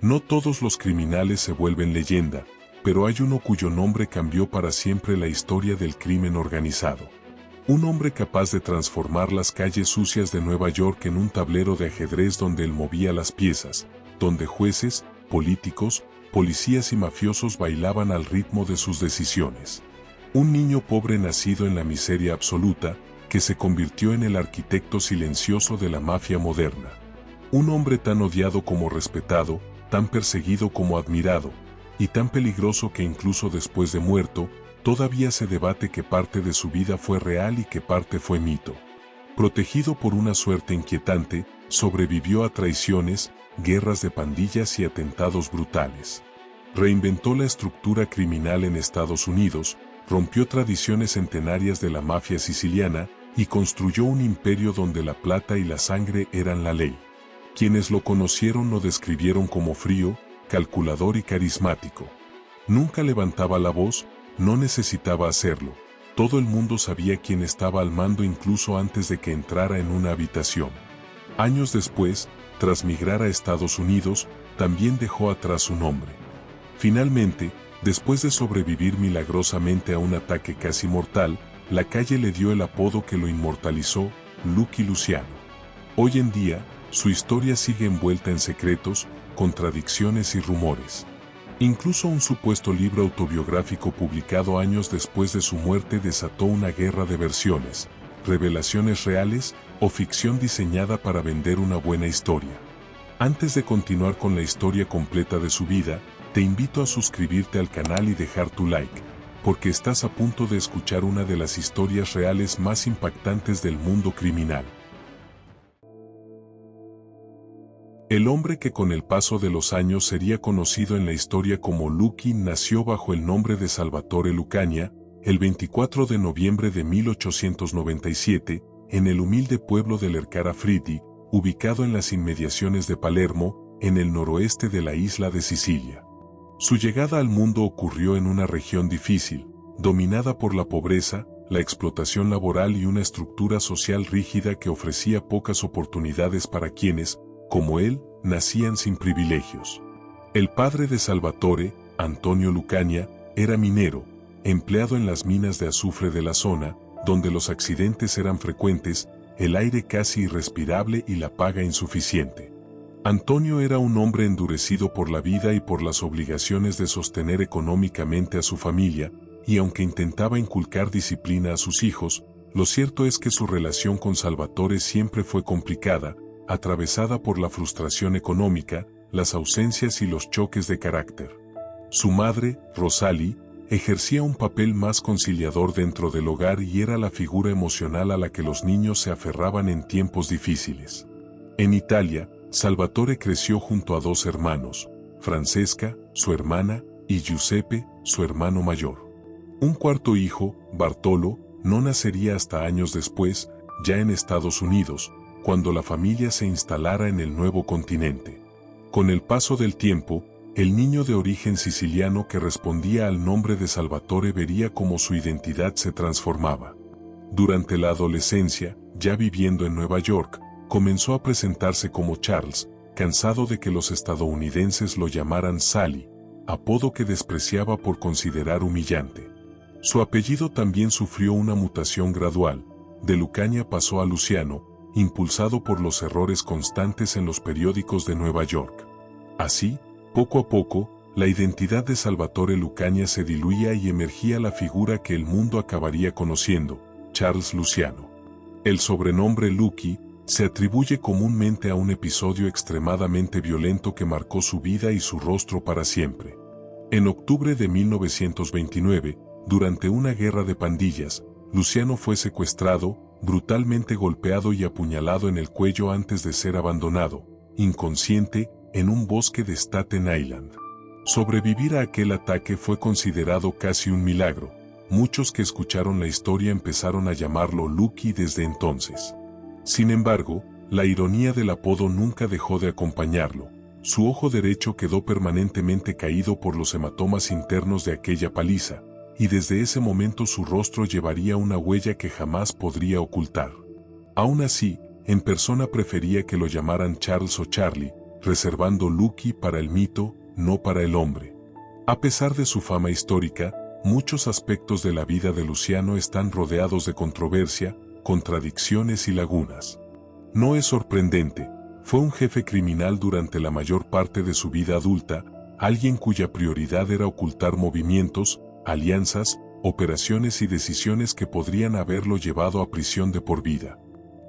No todos los criminales se vuelven leyenda, pero hay uno cuyo nombre cambió para siempre la historia del crimen organizado. Un hombre capaz de transformar las calles sucias de Nueva York en un tablero de ajedrez donde él movía las piezas, donde jueces, políticos, policías y mafiosos bailaban al ritmo de sus decisiones. Un niño pobre nacido en la miseria absoluta, que se convirtió en el arquitecto silencioso de la mafia moderna. Un hombre tan odiado como respetado, tan perseguido como admirado, y tan peligroso que incluso después de muerto, todavía se debate qué parte de su vida fue real y qué parte fue mito. Protegido por una suerte inquietante, sobrevivió a traiciones, guerras de pandillas y atentados brutales. Reinventó la estructura criminal en Estados Unidos, rompió tradiciones centenarias de la mafia siciliana y construyó un imperio donde la plata y la sangre eran la ley. Quienes lo conocieron lo describieron como frío, calculador y carismático. Nunca levantaba la voz, no necesitaba hacerlo. Todo el mundo sabía quién estaba al mando incluso antes de que entrara en una habitación. Años después, tras migrar a Estados Unidos, también dejó atrás su nombre. Finalmente, después de sobrevivir milagrosamente a un ataque casi mortal, la calle le dio el apodo que lo inmortalizó, Lucky Luciano. Hoy en día, su historia sigue envuelta en secretos, contradicciones y rumores. Incluso un supuesto libro autobiográfico publicado años después de su muerte desató una guerra de versiones, revelaciones reales o ficción diseñada para vender una buena historia. Antes de continuar con la historia completa de su vida, te invito a suscribirte al canal y dejar tu like, porque estás a punto de escuchar una de las historias reales más impactantes del mundo criminal. El hombre que con el paso de los años sería conocido en la historia como Lucky nació bajo el nombre de Salvatore Lucania, el 24 de noviembre de 1897, en el humilde pueblo de Lercara Fritti, ubicado en las inmediaciones de Palermo, en el noroeste de la isla de Sicilia. Su llegada al mundo ocurrió en una región difícil, dominada por la pobreza, la explotación laboral y una estructura social rígida que ofrecía pocas oportunidades para quienes, como él, nacían sin privilegios. El padre de Salvatore, Antonio Lucania, era minero, empleado en las minas de azufre de la zona, donde los accidentes eran frecuentes, el aire casi irrespirable y la paga insuficiente. Antonio era un hombre endurecido por la vida y por las obligaciones de sostener económicamente a su familia, y aunque intentaba inculcar disciplina a sus hijos, lo cierto es que su relación con Salvatore siempre fue complicada, atravesada por la frustración económica, las ausencias y los choques de carácter. Su madre, Rosalie, ejercía un papel más conciliador dentro del hogar y era la figura emocional a la que los niños se aferraban en tiempos difíciles. En Italia, Salvatore creció junto a dos hermanos, Francesca, su hermana, y Giuseppe, su hermano mayor. Un cuarto hijo, Bartolo, no nacería hasta años después, ya en Estados Unidos, cuando la familia se instalara en el nuevo continente. Con el paso del tiempo, el niño de origen siciliano que respondía al nombre de Salvatore vería cómo su identidad se transformaba. Durante la adolescencia, ya viviendo en Nueva York, comenzó a presentarse como Charles, cansado de que los estadounidenses lo llamaran Sally, apodo que despreciaba por considerar humillante. Su apellido también sufrió una mutación gradual, de Lucania pasó a Luciano, impulsado por los errores constantes en los periódicos de Nueva York. Así, poco a poco, la identidad de Salvatore Lucania se diluía y emergía la figura que el mundo acabaría conociendo, Charles Luciano. El sobrenombre Lucky se atribuye comúnmente a un episodio extremadamente violento que marcó su vida y su rostro para siempre. En octubre de 1929, durante una guerra de pandillas, Luciano fue secuestrado, brutalmente golpeado y apuñalado en el cuello antes de ser abandonado, inconsciente, en un bosque de Staten Island. Sobrevivir a aquel ataque fue considerado casi un milagro. Muchos que escucharon la historia empezaron a llamarlo Lucky desde entonces. Sin embargo, la ironía del apodo nunca dejó de acompañarlo. Su ojo derecho quedó permanentemente caído por los hematomas internos de aquella paliza, y desde ese momento su rostro llevaría una huella que jamás podría ocultar. Aún así, en persona prefería que lo llamaran Charles o Charlie, reservando Lucky para el mito, no para el hombre. A pesar de su fama histórica, muchos aspectos de la vida de Luciano están rodeados de controversia, contradicciones y lagunas. No es sorprendente, fue un jefe criminal durante la mayor parte de su vida adulta, alguien cuya prioridad era ocultar movimientos, alianzas, operaciones y decisiones que podrían haberlo llevado a prisión de por vida.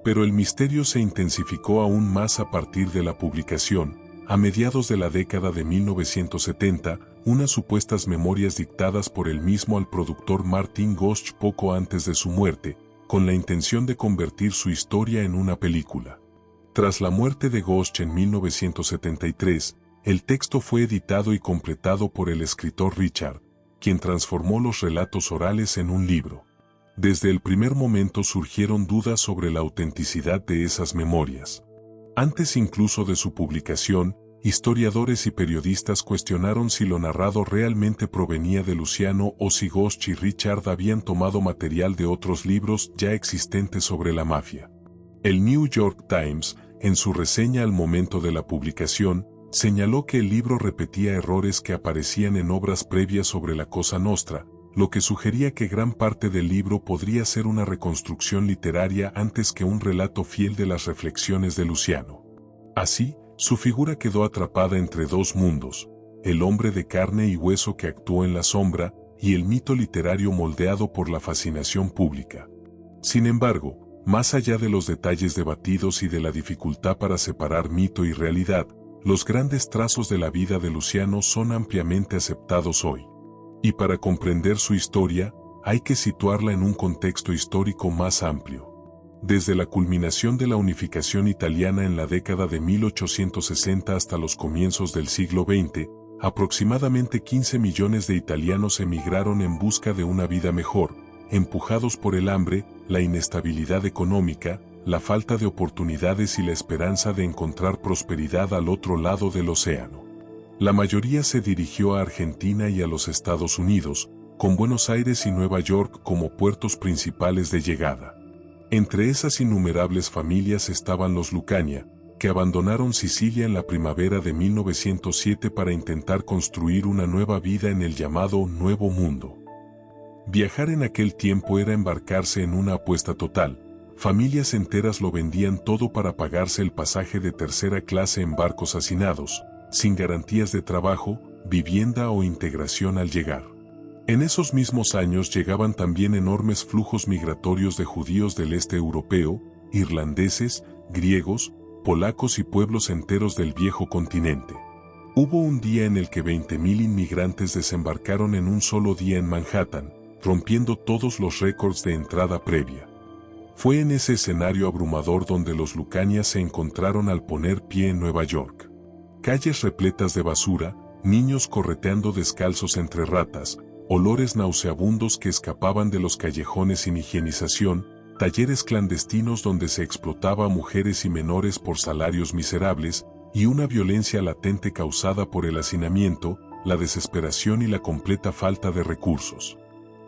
Pero el misterio se intensificó aún más a partir de la publicación, a mediados de la década de 1970, unas supuestas memorias dictadas por él mismo al productor Martin Gosch poco antes de su muerte, con la intención de convertir su historia en una película. Tras la muerte de Gosch en 1973, el texto fue editado y completado por el escritor Richard, quien transformó los relatos orales en un libro. Desde el primer momento surgieron dudas sobre la autenticidad de esas memorias. Antes incluso de su publicación, historiadores y periodistas cuestionaron si lo narrado realmente provenía de Luciano o si Gosch y Richard habían tomado material de otros libros ya existentes sobre la mafia. El New York Times, en su reseña al momento de la publicación, señaló que el libro repetía errores que aparecían en obras previas sobre la Cosa Nostra, lo que sugería que gran parte del libro podría ser una reconstrucción literaria antes que un relato fiel de las reflexiones de Luciano. Así, su figura quedó atrapada entre dos mundos, el hombre de carne y hueso que actuó en la sombra y el mito literario moldeado por la fascinación pública. Sin embargo, más allá de los detalles debatidos y de la dificultad para separar mito y realidad, los grandes trazos de la vida de Luciano son ampliamente aceptados hoy. Y para comprender su historia, hay que situarla en un contexto histórico más amplio. Desde la culminación de la unificación italiana en la década de 1860 hasta los comienzos del siglo XX, aproximadamente 15 millones de italianos emigraron en busca de una vida mejor, empujados por el hambre, la inestabilidad económica, la falta de oportunidades y la esperanza de encontrar prosperidad al otro lado del océano. La mayoría se dirigió a Argentina y a los Estados Unidos, con Buenos Aires y Nueva York como puertos principales de llegada. Entre esas innumerables familias estaban los Lucania, que abandonaron Sicilia en la primavera de 1907 para intentar construir una nueva vida en el llamado Nuevo Mundo. Viajar en aquel tiempo era embarcarse en una apuesta total. Familias enteras lo vendían todo para pagarse el pasaje de tercera clase en barcos hacinados, sin garantías de trabajo, vivienda o integración al llegar. En esos mismos años llegaban también enormes flujos migratorios de judíos del este europeo, irlandeses, griegos, polacos y pueblos enteros del viejo continente. Hubo un día en el que 20.000 inmigrantes desembarcaron en un solo día en Manhattan, rompiendo todos los récords de entrada previa. Fue en ese escenario abrumador donde los Lucania se encontraron al poner pie en Nueva York. Calles repletas de basura, niños correteando descalzos entre ratas, olores nauseabundos que escapaban de los callejones sin higienización, talleres clandestinos donde se explotaba a mujeres y menores por salarios miserables, y una violencia latente causada por el hacinamiento, la desesperación y la completa falta de recursos.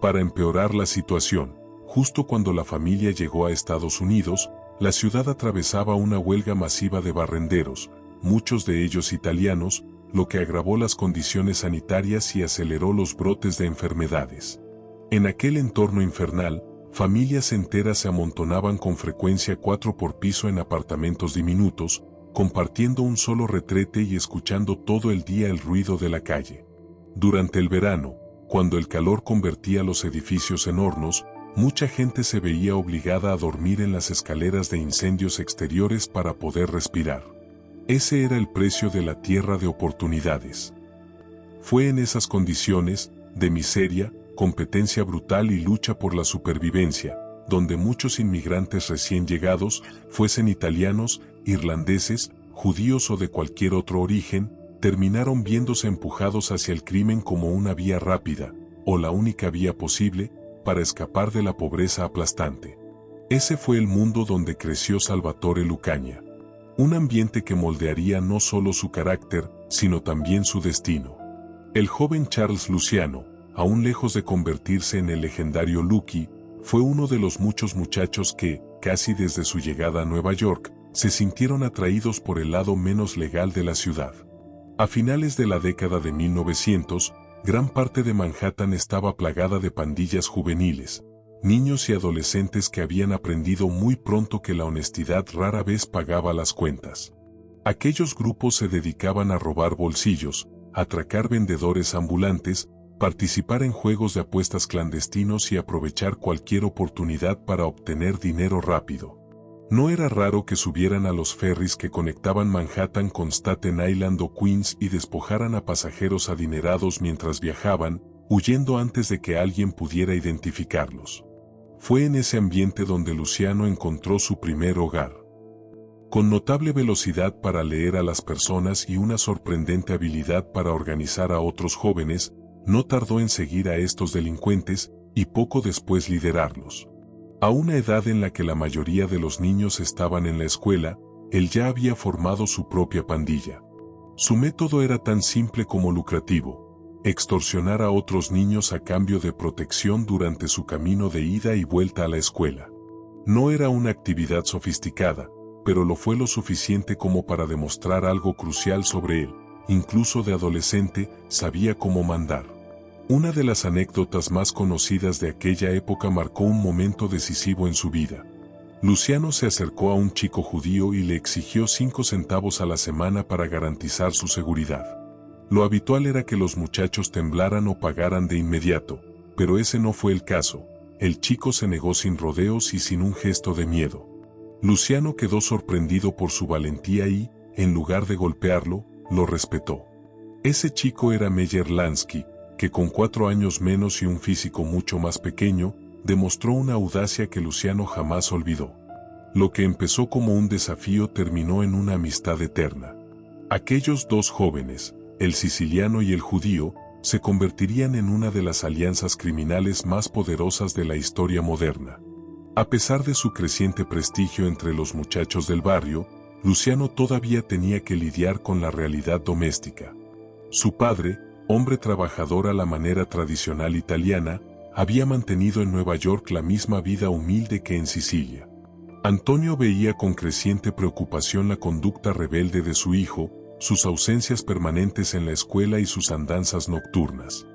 Para empeorar la situación, justo cuando la familia llegó a Estados Unidos, la ciudad atravesaba una huelga masiva de barrenderos, muchos de ellos italianos, lo que agravó las condiciones sanitarias y aceleró los brotes de enfermedades. En aquel entorno infernal, familias enteras se amontonaban con frecuencia 4 por piso en apartamentos diminutos, compartiendo un solo retrete y escuchando todo el día el ruido de la calle. Durante el verano, cuando el calor convertía los edificios en hornos, mucha gente se veía obligada a dormir en las escaleras de incendios exteriores para poder respirar. Ese era el precio de la tierra de oportunidades. Fue en esas condiciones, de miseria, competencia brutal y lucha por la supervivencia, donde muchos inmigrantes recién llegados, fuesen italianos, irlandeses, judíos o de cualquier otro origen, terminaron viéndose empujados hacia el crimen como una vía rápida, o la única vía posible, para escapar de la pobreza aplastante. Ese fue el mundo donde creció Salvatore Lucania. Un ambiente que moldearía no solo su carácter, sino también su destino. El joven Charles Luciano, aún lejos de convertirse en el legendario Lucky, fue uno de los muchos muchachos que, casi desde su llegada a Nueva York, se sintieron atraídos por el lado menos legal de la ciudad. A finales de la década de 1900, gran parte de Manhattan estaba plagada de pandillas juveniles, niños y adolescentes que habían aprendido muy pronto que la honestidad rara vez pagaba las cuentas. Aquellos grupos se dedicaban a robar bolsillos, atracar vendedores ambulantes, participar en juegos de apuestas clandestinos y aprovechar cualquier oportunidad para obtener dinero rápido. No era raro que subieran a los ferries que conectaban Manhattan con Staten Island o Queens y despojaran a pasajeros adinerados mientras viajaban, huyendo antes de que alguien pudiera identificarlos. Fue en ese ambiente donde Luciano encontró su primer hogar. Con notable velocidad para leer a las personas y una sorprendente habilidad para organizar a otros jóvenes, no tardó en seguir a estos delincuentes y poco después liderarlos. A una edad en la que la mayoría de los niños estaban en la escuela, él ya había formado su propia pandilla. Su método era tan simple como lucrativo: extorsionar a otros niños a cambio de protección durante su camino de ida y vuelta a la escuela. No era una actividad sofisticada, pero lo fue lo suficiente como para demostrar algo crucial sobre él. Incluso de adolescente, sabía cómo mandar. Una de las anécdotas más conocidas de aquella época marcó un momento decisivo en su vida. Luciano se acercó a un chico judío y le exigió 5 centavos a la semana para garantizar su seguridad. Lo habitual era que los muchachos temblaran o pagaran de inmediato, pero ese no fue el caso. El chico se negó sin rodeos y sin un gesto de miedo. Luciano quedó sorprendido por su valentía y, en lugar de golpearlo, lo respetó. Ese chico era Meyer Lansky, que con 4 años menos y un físico mucho más pequeño, demostró una audacia que Luciano jamás olvidó. Lo que empezó como un desafío terminó en una amistad eterna. Aquellos dos jóvenes, el siciliano y el judío, se convertirían en una de las alianzas criminales más poderosas de la historia moderna. A pesar de su creciente prestigio entre los muchachos del barrio, Luciano todavía tenía que lidiar con la realidad doméstica. Su padre, hombre trabajador a la manera tradicional italiana, había mantenido en Nueva York la misma vida humilde que en Sicilia. Antonio veía con creciente preocupación la conducta rebelde de su hijo, sus ausencias permanentes en la escuela y sus andanzas nocturnas.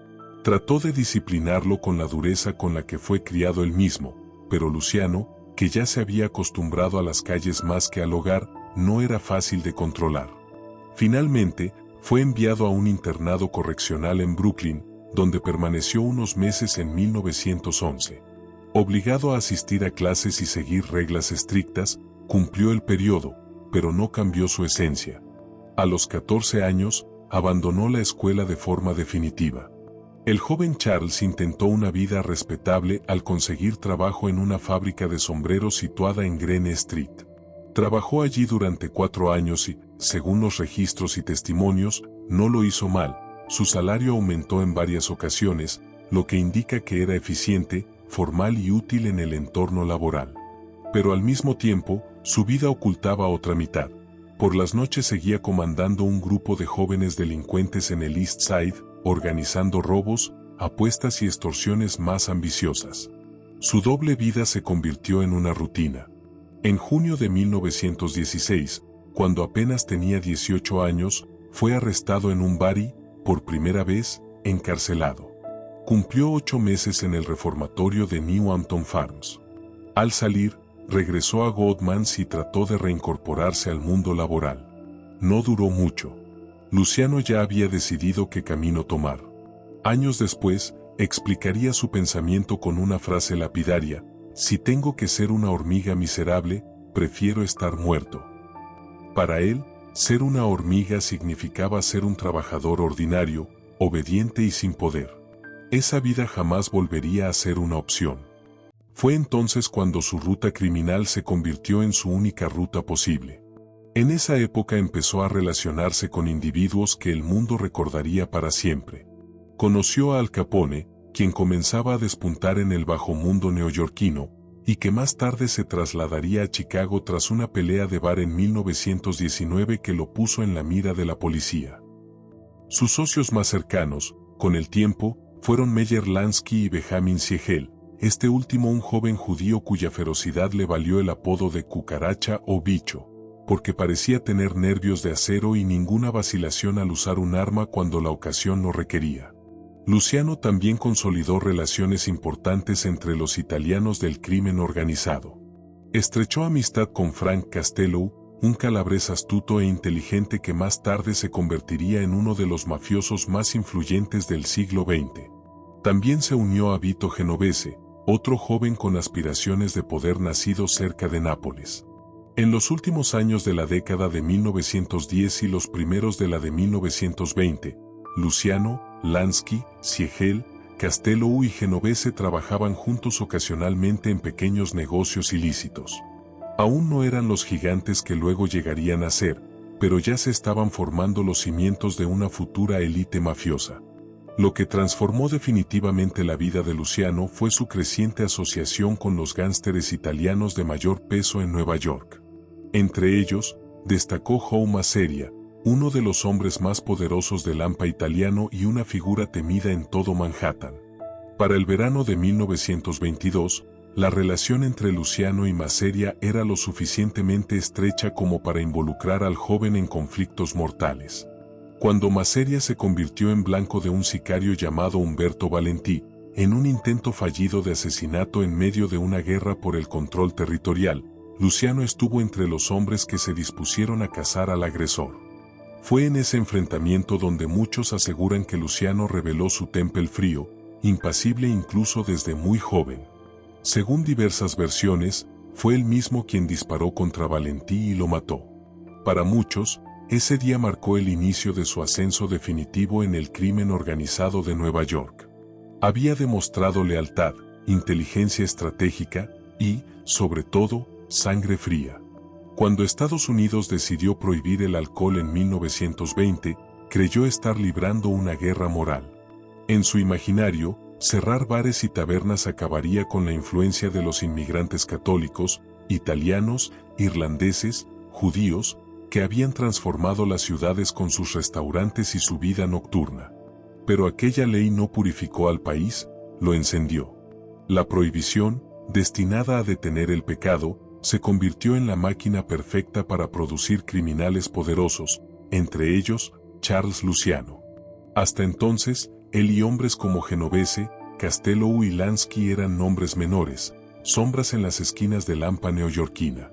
Trató de disciplinarlo con la dureza con la que fue criado él mismo, pero Luciano, que ya se había acostumbrado a las calles más que al hogar, no era fácil de controlar. Finalmente, fue enviado a un internado correccional en Brooklyn, donde permaneció unos meses en 1911. Obligado a asistir a clases y seguir reglas estrictas, cumplió el periodo, pero no cambió su esencia. A los 14 años, abandonó la escuela de forma definitiva. El joven Charles intentó una vida respetable al conseguir trabajo en una fábrica de sombreros situada en Greene Street. Trabajó allí durante 4 años y, según los registros y testimonios, no lo hizo mal. Su salario aumentó en varias ocasiones, lo que indica que era eficiente, formal y útil en el entorno laboral. Pero al mismo tiempo, su vida ocultaba otra mitad. Por las noches seguía comandando un grupo de jóvenes delincuentes en el East Side, organizando robos, apuestas y extorsiones más ambiciosas. Su doble vida se convirtió en una rutina. En junio de 1916, cuando apenas tenía 18 años, fue arrestado en un bar y, por primera vez, encarcelado. Cumplió 8 meses en el reformatorio de New Hampton Farms. Al salir, regresó a Goldman's y trató de reincorporarse al mundo laboral. No duró mucho. Luciano ya había decidido qué camino tomar. Años después, explicaría su pensamiento con una frase lapidaria: si tengo que ser una hormiga miserable, prefiero estar muerto. Para él, ser una hormiga significaba ser un trabajador ordinario, obediente y sin poder. Esa vida jamás volvería a ser una opción. Fue entonces cuando su ruta criminal se convirtió en su única ruta posible. En esa época empezó a relacionarse con individuos que el mundo recordaría para siempre. Conoció a Al Capone, quien comenzaba a despuntar en el bajo mundo neoyorquino, y que más tarde se trasladaría a Chicago tras una pelea de bar en 1919 que lo puso en la mira de la policía. Sus socios más cercanos, con el tiempo, fueron Meyer Lansky y Benjamin Siegel, este último un joven judío cuya ferocidad le valió el apodo de cucaracha o bicho. porque parecía tener nervios de acero y ninguna vacilación al usar un arma cuando la ocasión lo requería. Luciano también consolidó relaciones importantes entre los italianos del crimen organizado. Estrechó amistad con Frank Castello, un calabrés astuto e inteligente que más tarde se convertiría en uno de los mafiosos más influyentes del siglo XX. También se unió a Vito Genovese, otro joven con aspiraciones de poder nacido cerca de Nápoles. En los últimos años de la década de 1910 y los primeros de la de 1920, Luciano, Lansky, Siegel, Castello y Genovese trabajaban juntos ocasionalmente en pequeños negocios ilícitos. Aún no eran los gigantes que luego llegarían a ser, pero ya se estaban formando los cimientos de una futura élite mafiosa. Lo que transformó definitivamente la vida de Luciano fue su creciente asociación con los gánsteres italianos de mayor peso en Nueva York. Entre ellos, destacó Joe Masseria, uno de los hombres más poderosos del AMPA italiano y una figura temida en todo Manhattan. Para el verano de 1922, la relación entre Luciano y Masseria era lo suficientemente estrecha como para involucrar al joven en conflictos mortales. Cuando Masseria se convirtió en blanco de un sicario llamado Umberto Valentí, en un intento fallido de asesinato en medio de una guerra por el control territorial, Luciano estuvo entre los hombres que se dispusieron a cazar al agresor. Fue en ese enfrentamiento donde muchos aseguran que Luciano reveló su temple frío, impasible incluso desde muy joven. Según diversas versiones, fue él mismo quien disparó contra Valentí y lo mató. Para muchos, ese día marcó el inicio de su ascenso definitivo en el crimen organizado de Nueva York. Había demostrado lealtad, inteligencia estratégica y, sobre todo, sangre fría. Cuando Estados Unidos decidió prohibir el alcohol en 1920, creyó estar librando una guerra moral. En su imaginario, cerrar bares y tabernas acabaría con la influencia de los inmigrantes católicos, italianos, irlandeses, judíos, que habían transformado las ciudades con sus restaurantes y su vida nocturna. Pero aquella ley no purificó al país, lo encendió. La prohibición, destinada a detener el pecado, se convirtió en la máquina perfecta para producir criminales poderosos, entre ellos, Charles Luciano. Hasta entonces, él y hombres como Genovese, Castello y Lansky eran nombres menores, sombras en las esquinas del AMPA neoyorquina.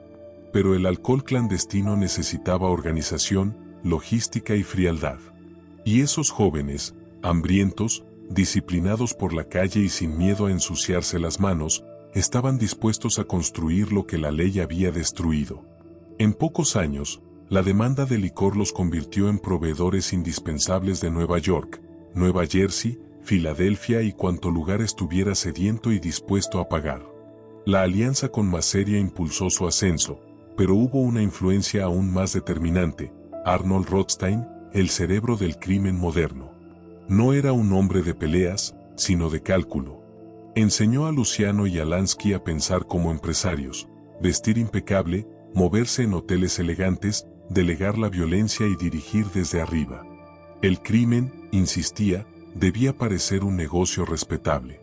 Pero el alcohol clandestino necesitaba organización, logística y frialdad. Y esos jóvenes, hambrientos, disciplinados por la calle y sin miedo a ensuciarse las manos, estaban dispuestos a construir lo que la ley había destruido. En pocos años, la demanda de licor los convirtió en proveedores indispensables de Nueva York, Nueva Jersey, Filadelfia y cuanto lugar estuviera sediento y dispuesto a pagar. La alianza con Masseria impulsó su ascenso, pero hubo una influencia aún más determinante: Arnold Rothstein, el cerebro del crimen moderno. No era un hombre de peleas, sino de cálculo. Enseñó a Luciano y a Lansky a pensar como empresarios, vestir impecable, moverse en hoteles elegantes, delegar la violencia y dirigir desde arriba. El crimen, insistía, debía parecer un negocio respetable.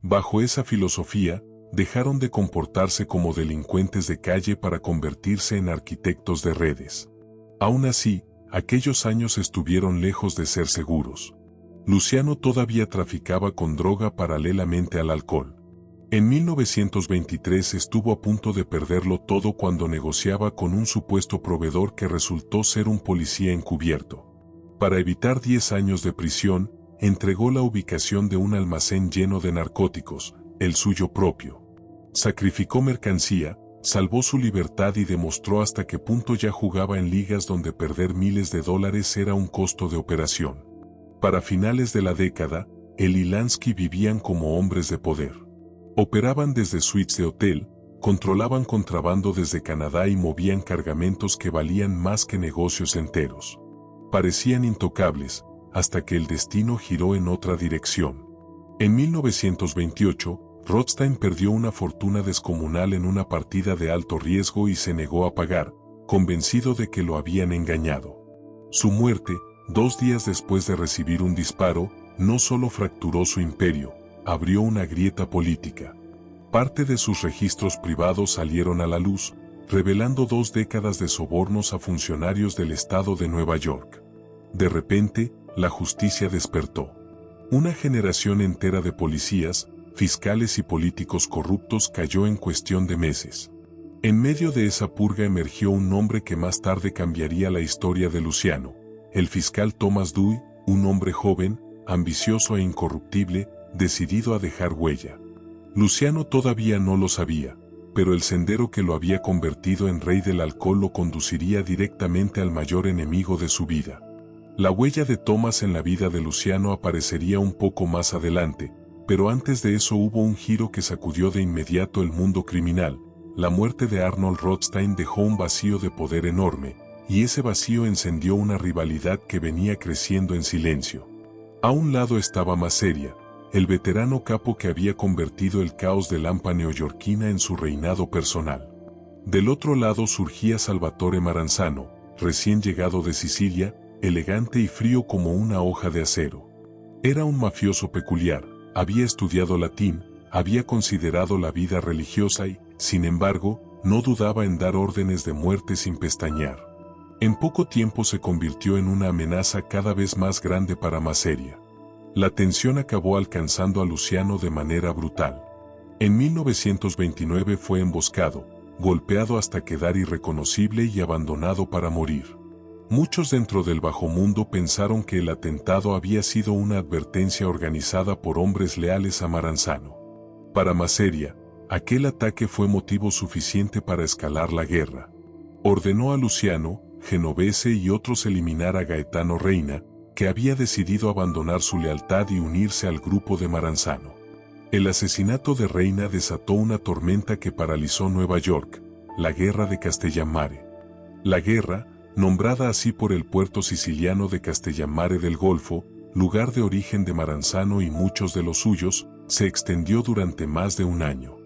Bajo esa filosofía, dejaron de comportarse como delincuentes de calle para convertirse en arquitectos de redes. Aún así, aquellos años estuvieron lejos de ser seguros. Luciano todavía traficaba con droga paralelamente al alcohol. En 1923 estuvo a punto de perderlo todo cuando negociaba con un supuesto proveedor que resultó ser un policía encubierto. Para evitar 10 años de prisión, entregó la ubicación de un almacén lleno de narcóticos, el suyo propio. Sacrificó mercancía, salvó su libertad y demostró hasta qué punto ya jugaba en ligas donde perder miles de dólares era un costo de operación. Para finales de la década, él y Lansky vivían como hombres de poder. Operaban desde suites de hotel, controlaban contrabando desde Canadá y movían cargamentos que valían más que negocios enteros. Parecían intocables, hasta que el destino giró en otra dirección. En 1928, Rothstein perdió una fortuna descomunal en una partida de alto riesgo y se negó a pagar, convencido de que lo habían engañado. Su muerte, 2 días después de recibir un disparo, no solo fracturó su imperio, abrió una grieta política. Parte de sus registros privados salieron a la luz, revelando 2 décadas de sobornos a funcionarios del estado de Nueva York. De repente, la justicia despertó. Una generación entera de policías, fiscales y políticos corruptos cayó en cuestión de meses. En medio de esa purga emergió un nombre que más tarde cambiaría la historia de Luciano, el fiscal Thomas Dewey, un hombre joven, ambicioso e incorruptible, decidido a dejar huella. Luciano todavía no lo sabía, pero el sendero que lo había convertido en rey del alcohol lo conduciría directamente al mayor enemigo de su vida. La huella de Thomas en la vida de Luciano aparecería un poco más adelante, pero antes de eso hubo un giro que sacudió de inmediato el mundo criminal. La muerte de Arnold Rothstein dejó un vacío de poder enorme, y ese vacío encendió una rivalidad que venía creciendo en silencio. A un lado estaba Masseria, el veterano capo que había convertido el caos de Lampa neoyorquina en su reinado personal. Del otro lado surgía Salvatore Maranzano, recién llegado de Sicilia, elegante y frío como una hoja de acero. Era un mafioso peculiar, había estudiado latín, había considerado la vida religiosa y, sin embargo, no dudaba en dar órdenes de muerte sin pestañear. En poco tiempo se convirtió en una amenaza cada vez más grande para Masseria. La tensión acabó alcanzando a Luciano de manera brutal. En 1929 fue emboscado, golpeado hasta quedar irreconocible y abandonado para morir. Muchos dentro del bajomundo pensaron que el atentado había sido una advertencia organizada por hombres leales a Maranzano. Para Masseria, aquel ataque fue motivo suficiente para escalar la guerra. Ordenó a Luciano, Genovese y otros eliminar a Gaetano Reina, que había decidido abandonar su lealtad y unirse al grupo de Maranzano. El asesinato de Reina desató una tormenta que paralizó Nueva York, la Guerra de Castellammare. La guerra, nombrada así por el puerto siciliano de Castellammare del Golfo, lugar de origen de Maranzano y muchos de los suyos, se extendió durante más de un año.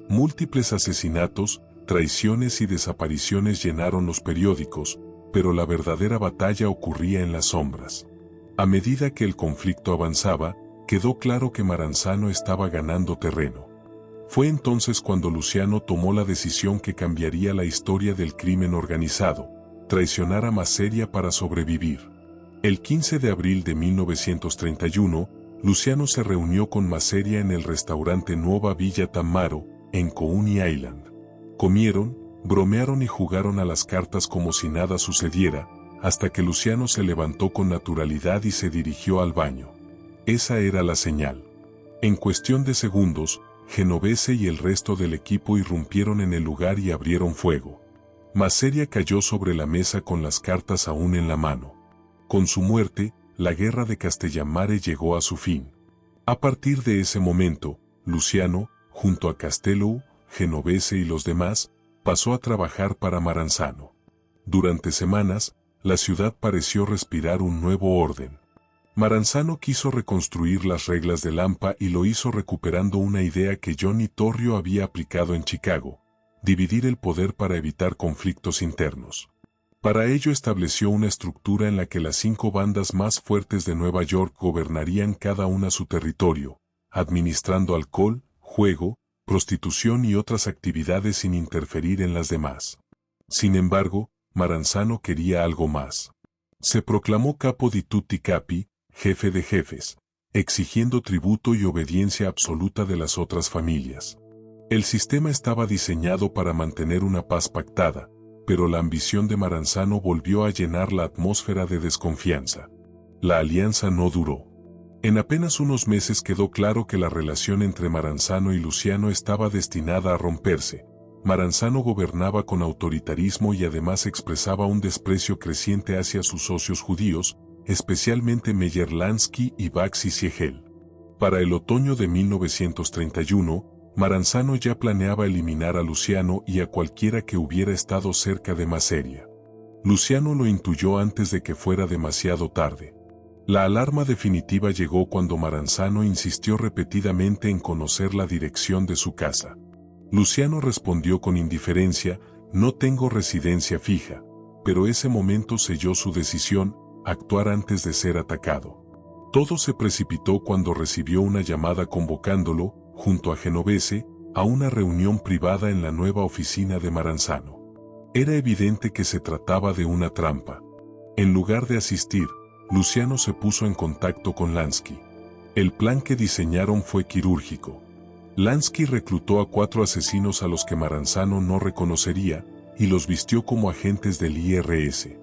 Múltiples asesinatos, traiciones y desapariciones llenaron los periódicos, pero la verdadera batalla ocurría en las sombras. A medida que el conflicto avanzaba, quedó claro que Maranzano estaba ganando terreno. Fue entonces cuando Luciano tomó la decisión que cambiaría la historia del crimen organizado: traicionar a Masseria para sobrevivir. El 15 de abril de 1931, Luciano se reunió con Masseria en el restaurante Nuova Villa Tammaro, en Coney Island. Comieron, bromearon y jugaron a las cartas como si nada sucediera, hasta que Luciano se levantó con naturalidad y se dirigió al baño. Esa era la señal. En cuestión de segundos, Genovese y el resto del equipo irrumpieron en el lugar y abrieron fuego. Masseria cayó sobre la mesa con las cartas aún en la mano. Con su muerte, la guerra de Castellammare llegó a su fin. A partir de ese momento, Luciano, junto a Castello, Genovese y los demás, pasó a trabajar para Maranzano. Durante semanas, la ciudad pareció respirar un nuevo orden. Maranzano quiso reconstruir las reglas de Lampa y lo hizo recuperando una idea que Johnny Torrio había aplicado en Chicago: dividir el poder para evitar conflictos internos. Para ello estableció una estructura en la que las 5 bandas más fuertes de Nueva York gobernarían cada una su territorio, administrando alcohol, juego, prostitución y otras actividades sin interferir en las demás. Sin embargo, Maranzano quería algo más. Se proclamó capo di tutti capi, jefe de jefes, exigiendo tributo y obediencia absoluta de las otras familias. El sistema estaba diseñado para mantener una paz pactada, pero la ambición de Maranzano volvió a llenar la atmósfera de desconfianza. La alianza no duró. En apenas unos meses quedó claro que la relación entre Maranzano y Luciano estaba destinada a romperse. Maranzano gobernaba con autoritarismo y además expresaba un desprecio creciente hacia sus socios judíos, especialmente Meyer Lansky y Baxi Siegel. Para el otoño de 1931, Maranzano ya planeaba eliminar a Luciano y a cualquiera que hubiera estado cerca de Masseria. Luciano lo intuyó antes de que fuera demasiado tarde. La alarma definitiva llegó cuando Maranzano insistió repetidamente en conocer la dirección de su casa. Luciano respondió con indiferencia: no tengo residencia fija, pero ese momento selló su decisión: actuar antes de ser atacado. Todo se precipitó cuando recibió una llamada convocándolo, junto a Genovese, a una reunión privada en la nueva oficina de Maranzano. Era evidente que se trataba de una trampa. En lugar de asistir, Luciano se puso en contacto con Lansky. El plan que diseñaron fue quirúrgico. Lansky reclutó a 4 asesinos a los que Maranzano no reconocería y los vistió como agentes del IRS.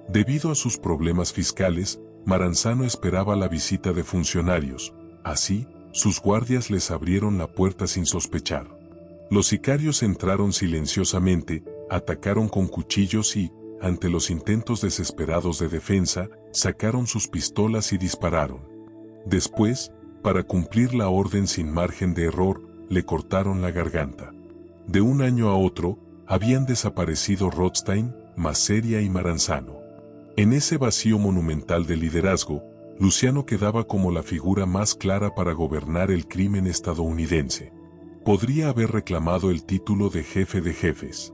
Debido a sus problemas fiscales, Maranzano esperaba la visita de funcionarios. Así, sus guardias les abrieron la puerta sin sospechar. Los sicarios entraron silenciosamente, atacaron con cuchillos y, ante los intentos desesperados de defensa, sacaron sus pistolas y dispararon. Después, para cumplir la orden sin margen de error, le cortaron la garganta. De un año a otro, habían desaparecido Rothstein, Masseria y Maranzano. En ese vacío monumental de liderazgo, Luciano quedaba como la figura más clara para gobernar el crimen estadounidense. Podría haber reclamado el título de jefe de jefes.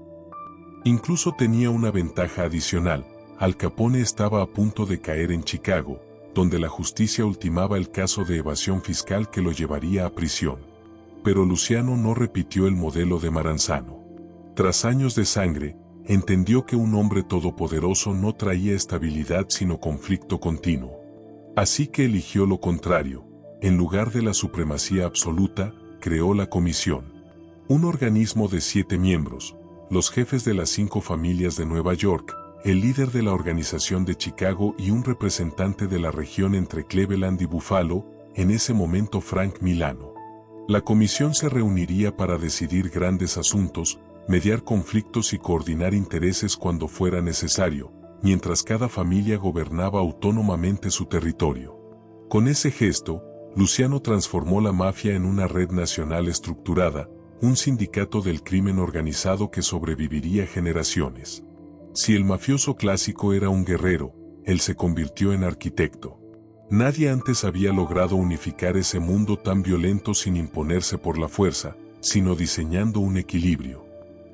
Incluso tenía una ventaja adicional: Al Capone estaba a punto de caer en Chicago, donde la justicia ultimaba el caso de evasión fiscal que lo llevaría a prisión. Pero Luciano no repitió el modelo de Maranzano. Tras años de sangre, entendió que un hombre todopoderoso no traía estabilidad sino conflicto continuo. Así que eligió lo contrario. En lugar de la supremacía absoluta, creó la Comisión. Un organismo de 7 miembros, los jefes de las 5 familias de Nueva York, el líder de la organización de Chicago y un representante de la región entre Cleveland y Buffalo, en ese momento Frank Milano. La comisión se reuniría para decidir grandes asuntos, mediar conflictos y coordinar intereses cuando fuera necesario, mientras cada familia gobernaba autónomamente su territorio. Con ese gesto, Luciano transformó la mafia en una red nacional estructurada, un sindicato del crimen organizado que sobreviviría generaciones. Si el mafioso clásico era un guerrero, él se convirtió en arquitecto. Nadie antes había logrado unificar ese mundo tan violento sin imponerse por la fuerza, sino diseñando un equilibrio.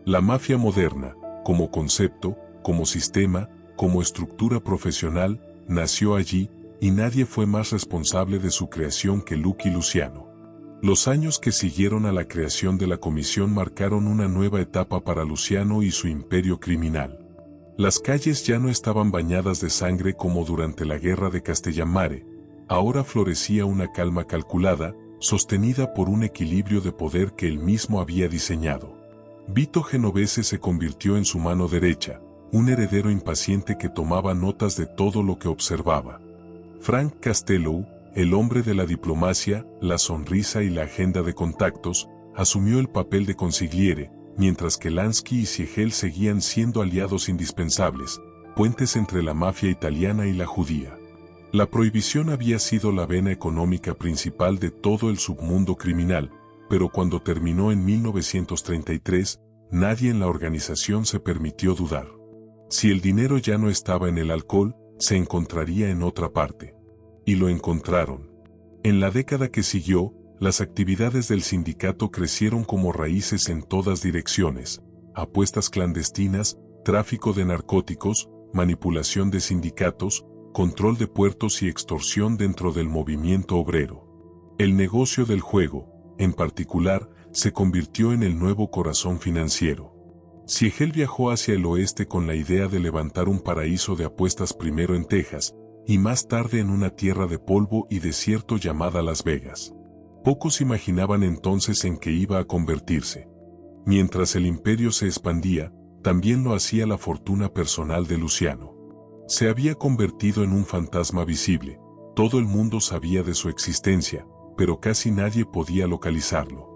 La mafia moderna, como concepto, como sistema, como estructura profesional, nació allí, y nadie fue más responsable de su creación que Lucky Luciano. Los años que siguieron a la creación de la comisión marcaron una nueva etapa para Luciano y su imperio criminal. Las calles ya no estaban bañadas de sangre como durante la guerra de Castellammare. Ahora florecía una calma calculada, sostenida por un equilibrio de poder que él mismo había diseñado. Vito Genovese se convirtió en su mano derecha, un heredero impaciente que tomaba notas de todo lo que observaba. Frank Castello, el hombre de la diplomacia, la sonrisa y la agenda de contactos, asumió el papel de consigliere, mientras que Lansky y Siegel seguían siendo aliados indispensables, puentes entre la mafia italiana y la judía. La prohibición había sido la vena económica principal de todo el submundo criminal, pero cuando terminó en 1933, nadie en la organización se permitió dudar. Si el dinero ya no estaba en el alcohol, se encontraría en otra parte. Y lo encontraron. En la década que siguió, las actividades del sindicato crecieron como raíces en todas direcciones: apuestas clandestinas, tráfico de narcóticos, manipulación de sindicatos, control de puertos y extorsión dentro del movimiento obrero. El negocio del juego, en particular, se convirtió en el nuevo corazón financiero. Siegel viajó hacia el oeste con la idea de levantar un paraíso de apuestas primero en Texas, y más tarde en una tierra de polvo y desierto llamada Las Vegas. Pocos imaginaban entonces en qué iba a convertirse. Mientras el imperio se expandía, también lo hacía la fortuna personal de Luciano. Se había convertido en un fantasma visible, todo el mundo sabía de su existencia, pero casi nadie podía localizarlo.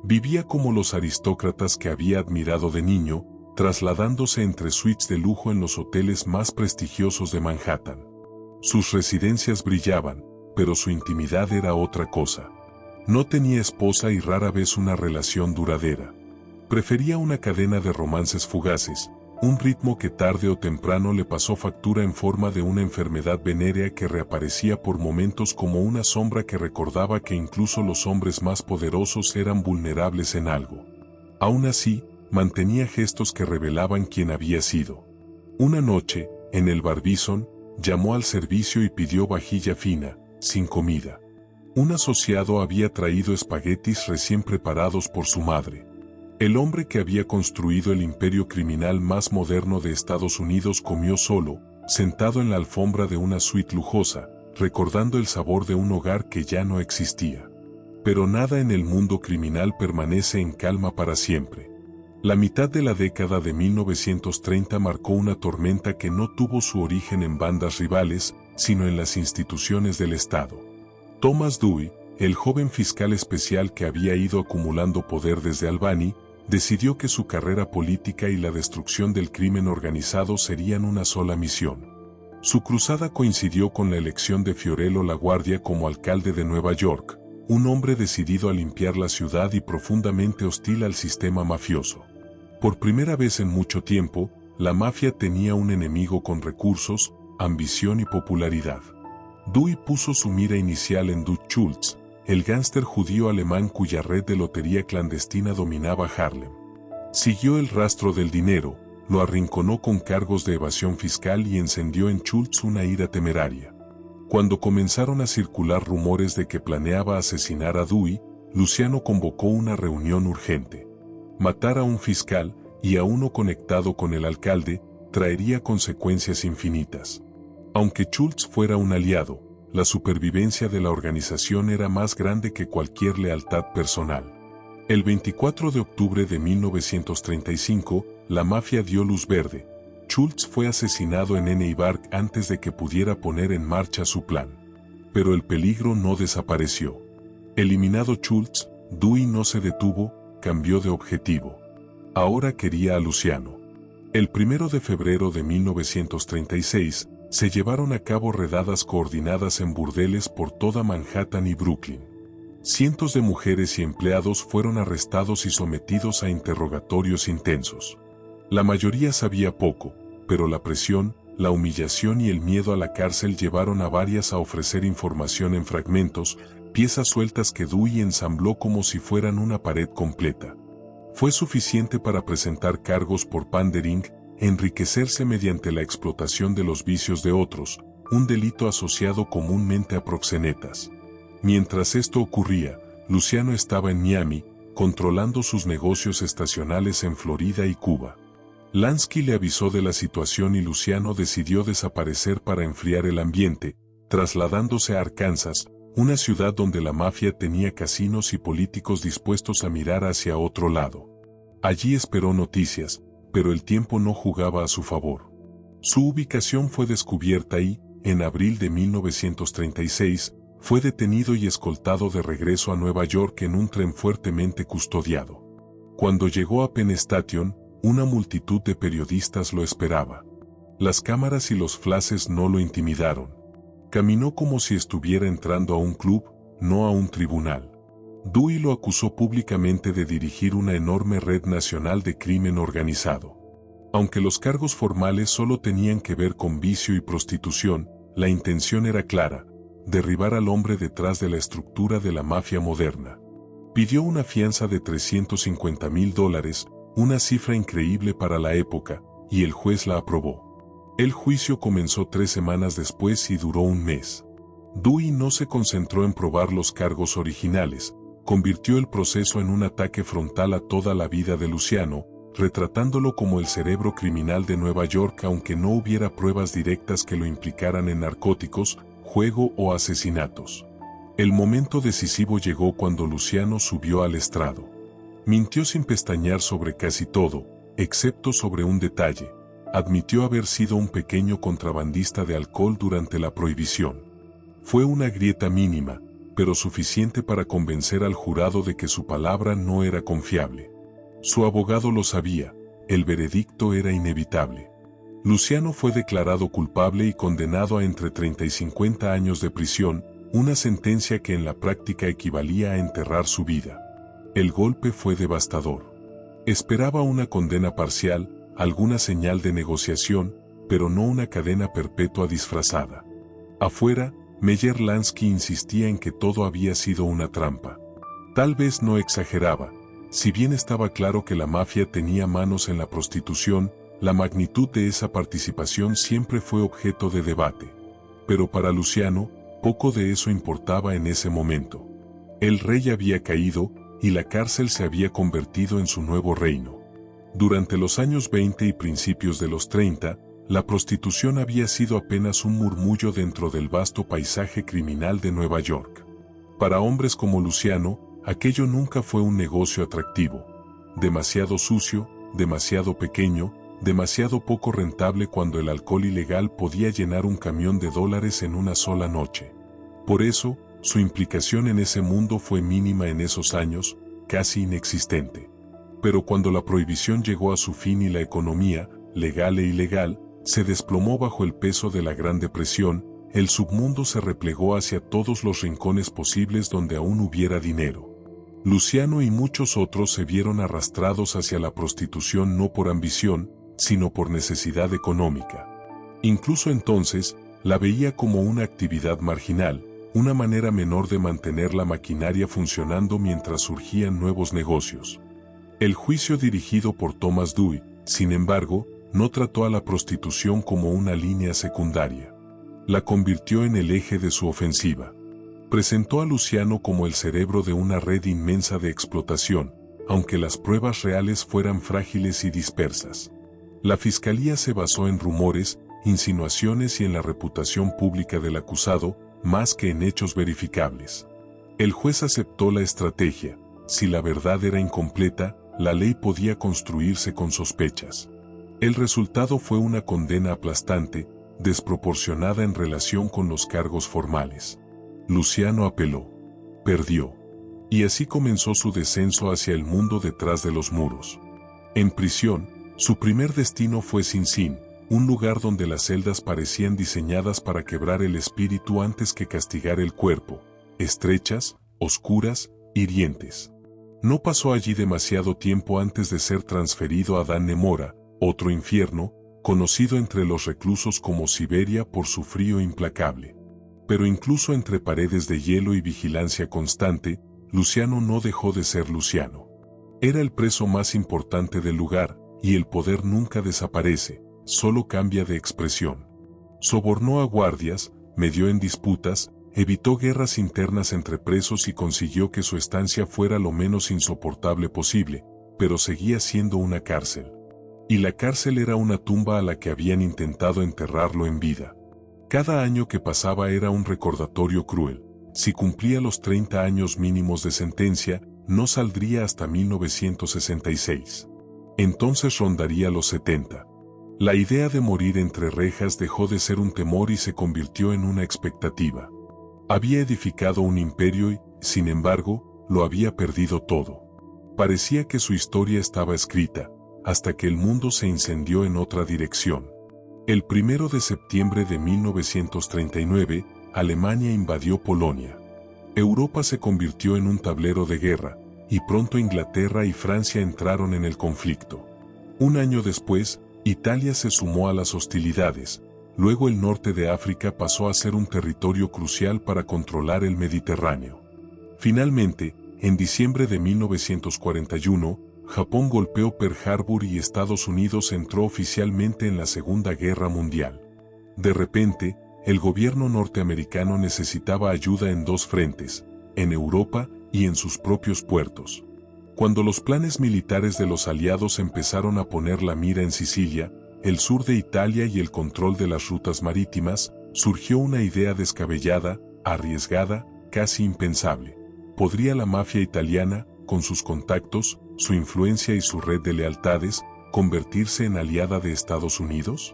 Vivía como los aristócratas que había admirado de niño, trasladándose entre suites de lujo en los hoteles más prestigiosos de Manhattan. Sus residencias brillaban, pero su intimidad era otra cosa. No tenía esposa y rara vez una relación duradera. Prefería una cadena de romances fugaces, un ritmo que tarde o temprano le pasó factura en forma de una enfermedad venérea que reaparecía por momentos como una sombra que recordaba que incluso los hombres más poderosos eran vulnerables en algo. Aún así, mantenía gestos que revelaban quién había sido. Una noche, en el Barbizon, llamó al servicio y pidió vajilla fina, sin comida. Un asociado había traído espaguetis recién preparados por su madre. El hombre que había construido el imperio criminal más moderno de Estados Unidos comió solo, sentado en la alfombra de una suite lujosa, recordando el sabor de un hogar que ya no existía. Pero nada en el mundo criminal permanece en calma para siempre. La mitad de la década de 1930 marcó una tormenta que no tuvo su origen en bandas rivales, sino en las instituciones del Estado. Thomas Dewey, el joven fiscal especial que había ido acumulando poder desde Albany, decidió que su carrera política y la destrucción del crimen organizado serían una sola misión. Su cruzada coincidió con la elección de Fiorello LaGuardia como alcalde de Nueva York, un hombre decidido a limpiar la ciudad y profundamente hostil al sistema mafioso. Por primera vez en mucho tiempo, la mafia tenía un enemigo con recursos, ambición y popularidad. Dewey puso su mira inicial en Dutch Schultz, el gánster judío alemán cuya red de lotería clandestina dominaba Harlem. Siguió el rastro del dinero, lo arrinconó con cargos de evasión fiscal y encendió en Schultz una ira temeraria. Cuando comenzaron a circular rumores de que planeaba asesinar a Dewey, Luciano convocó una reunión urgente. Matar a un fiscal, y a uno conectado con el alcalde, traería consecuencias infinitas. Aunque Schultz fuera un aliado, la supervivencia de la organización era más grande que cualquier lealtad personal. El 24 de octubre de 1935, la mafia dio luz verde. Schultz fue asesinado en Neivark antes de que pudiera poner en marcha su plan. Pero el peligro no desapareció. Eliminado Schultz, Dewey no se detuvo, cambió de objetivo. Ahora quería a Luciano. El 1 de febrero de 1936, se llevaron a cabo redadas coordinadas en burdeles por toda Manhattan y Brooklyn. Cientos de mujeres y empleados fueron arrestados y sometidos a interrogatorios intensos. La mayoría sabía poco, pero la presión, la humillación y el miedo a la cárcel llevaron a varias a ofrecer información en fragmentos, piezas sueltas que Dewey ensambló como si fueran una pared completa. Fue suficiente para presentar cargos por pandering, enriquecerse mediante la explotación de los vicios de otros, un delito asociado comúnmente a proxenetas. Mientras esto ocurría, Luciano estaba en Miami, controlando sus negocios estacionales en Florida y Cuba. Lansky le avisó de la situación y Luciano decidió desaparecer para enfriar el ambiente, trasladándose a Arkansas, una ciudad donde la mafia tenía casinos y políticos dispuestos a mirar hacia otro lado. Allí esperó noticias, pero el tiempo no jugaba a su favor. Su ubicación fue descubierta y, en abril de 1936, fue detenido y escoltado de regreso a Nueva York en un tren fuertemente custodiado. Cuando llegó a Penn Station, una multitud de periodistas lo esperaba. Las cámaras y los flashes no lo intimidaron. Caminó como si estuviera entrando a un club, no a un tribunal. Dewey lo acusó públicamente de dirigir una enorme red nacional de crimen organizado. Aunque los cargos formales solo tenían que ver con vicio y prostitución, la intención era clara: derribar al hombre detrás de la estructura de la mafia moderna. Pidió una fianza de $350,000, una cifra increíble para la época, y el juez la aprobó. El juicio comenzó 3 semanas después y duró un mes. Dewey no se concentró en probar los cargos originales, convirtió el proceso en un ataque frontal a toda la vida de Luciano, retratándolo como el cerebro criminal de Nueva York aunque no hubiera pruebas directas que lo implicaran en narcóticos, juego o asesinatos. El momento decisivo llegó cuando Luciano subió al estrado. Mintió sin pestañear sobre casi todo, excepto sobre un detalle: admitió haber sido un pequeño contrabandista de alcohol durante la prohibición. Fue una grieta mínima, pero suficiente para convencer al jurado de que su palabra no era confiable. Su abogado lo sabía, el veredicto era inevitable. Luciano fue declarado culpable y condenado a entre 30 y 50 años de prisión, una sentencia que en la práctica equivalía a enterrar su vida. El golpe fue devastador. Esperaba una condena parcial, alguna señal de negociación, pero no una cadena perpetua disfrazada. Afuera, Meyer Lansky insistía en que todo había sido una trampa. Tal vez no exageraba. Si bien estaba claro que la mafia tenía manos en la prostitución, la magnitud de esa participación siempre fue objeto de debate. Pero para Luciano, poco de eso importaba en ese momento. El rey había caído, y la cárcel se había convertido en su nuevo reino. Durante los años 20 y principios de los 30, la prostitución había sido apenas un murmullo dentro del vasto paisaje criminal de Nueva York. Para hombres como Luciano, aquello nunca fue un negocio atractivo. Demasiado sucio, demasiado pequeño, demasiado poco rentable cuando el alcohol ilegal podía llenar un camión de dólares en una sola noche. Por eso, su implicación en ese mundo fue mínima en esos años, casi inexistente. Pero cuando la prohibición llegó a su fin y la economía, legal e ilegal, se desplomó bajo el peso de la Gran Depresión, el submundo se replegó hacia todos los rincones posibles donde aún hubiera dinero. Luciano y muchos otros se vieron arrastrados hacia la prostitución no por ambición, sino por necesidad económica. Incluso entonces, la veía como una actividad marginal, una manera menor de mantener la maquinaria funcionando mientras surgían nuevos negocios. El juicio dirigido por Thomas Dewey, sin embargo, no trató a la prostitución como una línea secundaria. La convirtió en el eje de su ofensiva. Presentó a Luciano como el cerebro de una red inmensa de explotación, aunque las pruebas reales fueran frágiles y dispersas. La fiscalía se basó en rumores, insinuaciones y en la reputación pública del acusado, más que en hechos verificables. El juez aceptó la estrategia. Si la verdad era incompleta, la ley podía construirse con sospechas. El resultado fue una condena aplastante, desproporcionada en relación con los cargos formales. Luciano apeló. Perdió. Y así comenzó su descenso hacia el mundo detrás de los muros. En prisión, su primer destino fue Sing Sing, un lugar donde las celdas parecían diseñadas para quebrar el espíritu antes que castigar el cuerpo, estrechas, oscuras, hirientes. No pasó allí demasiado tiempo antes de ser transferido a Dannemora, otro infierno, conocido entre los reclusos como Siberia por su frío implacable. Pero incluso entre paredes de hielo y vigilancia constante, Luciano no dejó de ser Luciano. Era el preso más importante del lugar, y el poder nunca desaparece, solo cambia de expresión. Sobornó a guardias, medió en disputas, evitó guerras internas entre presos y consiguió que su estancia fuera lo menos insoportable posible, pero seguía siendo una cárcel. Y la cárcel era una tumba a la que habían intentado enterrarlo en vida. Cada año que pasaba era un recordatorio cruel. Si cumplía los 30 años mínimos de sentencia, no saldría hasta 1966. Entonces rondaría los 70. La idea de morir entre rejas dejó de ser un temor y se convirtió en una expectativa. Había edificado un imperio y, sin embargo, lo había perdido todo. Parecía que su historia estaba escrita, hasta que el mundo se incendió en otra dirección. El 1 de septiembre de 1939, Alemania invadió Polonia. Europa se convirtió en un tablero de guerra, y pronto Inglaterra y Francia entraron en el conflicto. Un año después, Italia se sumó a las hostilidades. Luego el norte de África pasó a ser un territorio crucial para controlar el Mediterráneo. Finalmente, en diciembre de 1941, Japón golpeó Pearl Harbor y Estados Unidos entró oficialmente en la Segunda Guerra Mundial. De repente, el gobierno norteamericano necesitaba ayuda en dos frentes, en Europa y en sus propios puertos. Cuando los planes militares de los aliados empezaron a poner la mira en Sicilia, el sur de Italia y el control de las rutas marítimas, surgió una idea descabellada, arriesgada, casi impensable. ¿Podría la mafia italiana, con sus contactos, su influencia y su red de lealtades, convertirse en aliada de Estados Unidos?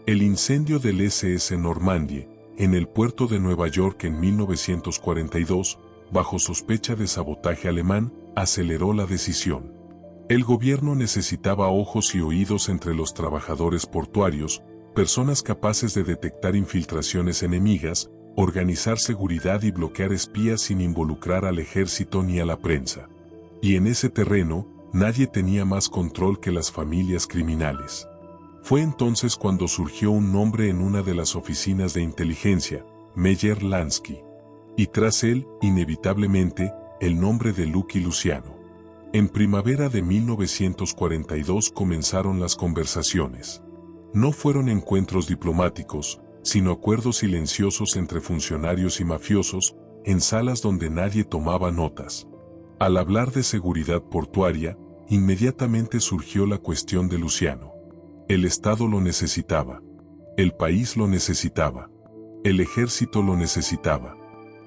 El incendio del SS Normandie, en el puerto de Nueva York en 1942, bajo sospecha de sabotaje alemán, aceleró la decisión. El gobierno necesitaba ojos y oídos entre los trabajadores portuarios, personas capaces de detectar infiltraciones enemigas, organizar seguridad y bloquear espías sin involucrar al ejército ni a la prensa. Y en ese terreno, nadie tenía más control que las familias criminales. Fue entonces cuando surgió un nombre en una de las oficinas de inteligencia, Meyer Lansky. Y tras él, inevitablemente, el nombre de Lucky Luciano. En primavera de 1942 comenzaron las conversaciones. No fueron encuentros diplomáticos, sino acuerdos silenciosos entre funcionarios y mafiosos, en salas donde nadie tomaba notas. Al hablar de seguridad portuaria, inmediatamente surgió la cuestión de Luciano. El Estado lo necesitaba. El país lo necesitaba. El ejército lo necesitaba.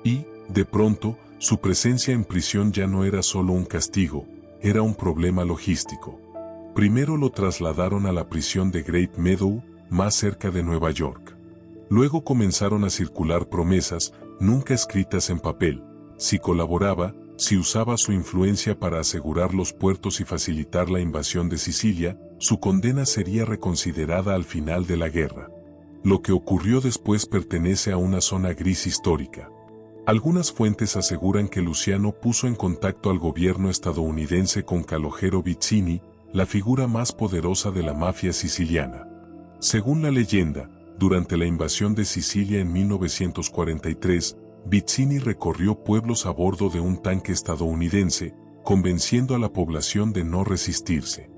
Y, de pronto, su presencia en prisión ya no era solo un castigo, era un problema logístico. Primero lo trasladaron a la prisión de Great Meadow, más cerca de Nueva York. Luego comenzaron a circular promesas, nunca escritas en papel. Si colaboraba, si usaba su influencia para asegurar los puertos y facilitar la invasión de Sicilia, su condena sería reconsiderada al final de la guerra. Lo que ocurrió después pertenece a una zona gris histórica. Algunas fuentes aseguran que Luciano puso en contacto al gobierno estadounidense con Calogero Vizzini, la figura más poderosa de la mafia siciliana. Según la leyenda, durante la invasión de Sicilia en 1943, Vizzini recorrió pueblos a bordo de un tanque estadounidense, convenciendo a la población de no resistirse.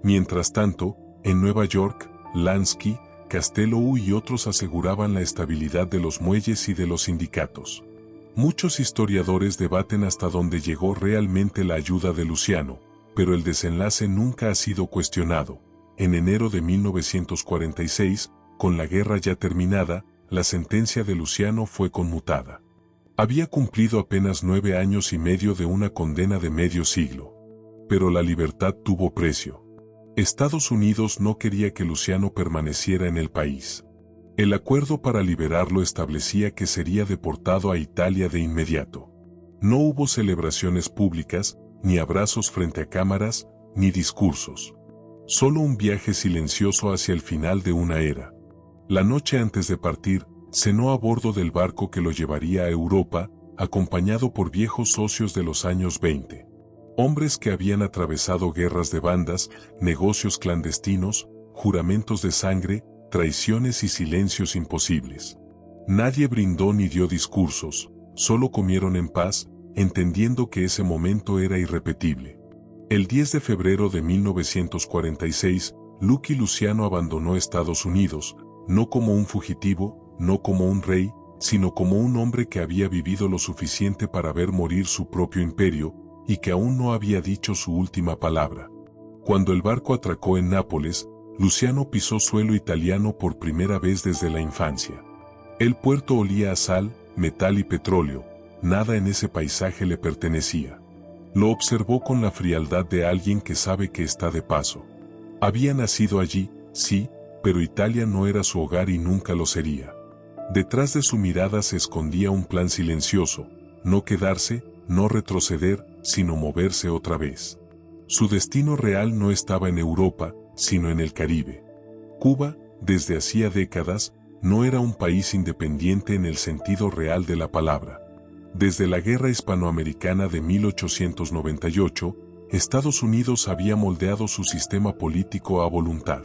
Mientras tanto, en Nueva York, Lansky, Castello y otros aseguraban la estabilidad de los muelles y de los sindicatos. Muchos historiadores debaten hasta dónde llegó realmente la ayuda de Luciano, pero el desenlace nunca ha sido cuestionado. En enero de 1946, con la guerra ya terminada, la sentencia de Luciano fue conmutada. Había cumplido apenas 9 años y medio de una condena de medio siglo. Pero la libertad tuvo precio. Estados Unidos no quería que Luciano permaneciera en el país. El acuerdo para liberarlo establecía que sería deportado a Italia de inmediato. No hubo celebraciones públicas, ni abrazos frente a cámaras, ni discursos. Solo un viaje silencioso hacia el final de una era. La noche antes de partir, cenó a bordo del barco que lo llevaría a Europa, acompañado por viejos socios de los años 20. Hombres que habían atravesado guerras de bandas, negocios clandestinos, juramentos de sangre, traiciones y silencios imposibles. Nadie brindó ni dio discursos, solo comieron en paz, entendiendo que ese momento era irrepetible. El 10 de febrero de 1946, Lucky Luciano abandonó Estados Unidos, no como un fugitivo, no como un rey, sino como un hombre que había vivido lo suficiente para ver morir su propio imperio, y que aún no había dicho su última palabra. Cuando el barco atracó en Nápoles, Luciano pisó suelo italiano por primera vez desde la infancia. El puerto olía a sal, metal y petróleo, nada en ese paisaje le pertenecía. Lo observó con la frialdad de alguien que sabe que está de paso. Había nacido allí, sí, pero Italia no era su hogar y nunca lo sería. Detrás de su mirada se escondía un plan silencioso, no quedarse, no retroceder, sino moverse otra vez. Su destino real no estaba en Europa, sino en el Caribe. Cuba, desde hacía décadas, no era un país independiente en el sentido real de la palabra. Desde la Guerra Hispanoamericana de 1898, Estados Unidos había moldeado su sistema político a voluntad.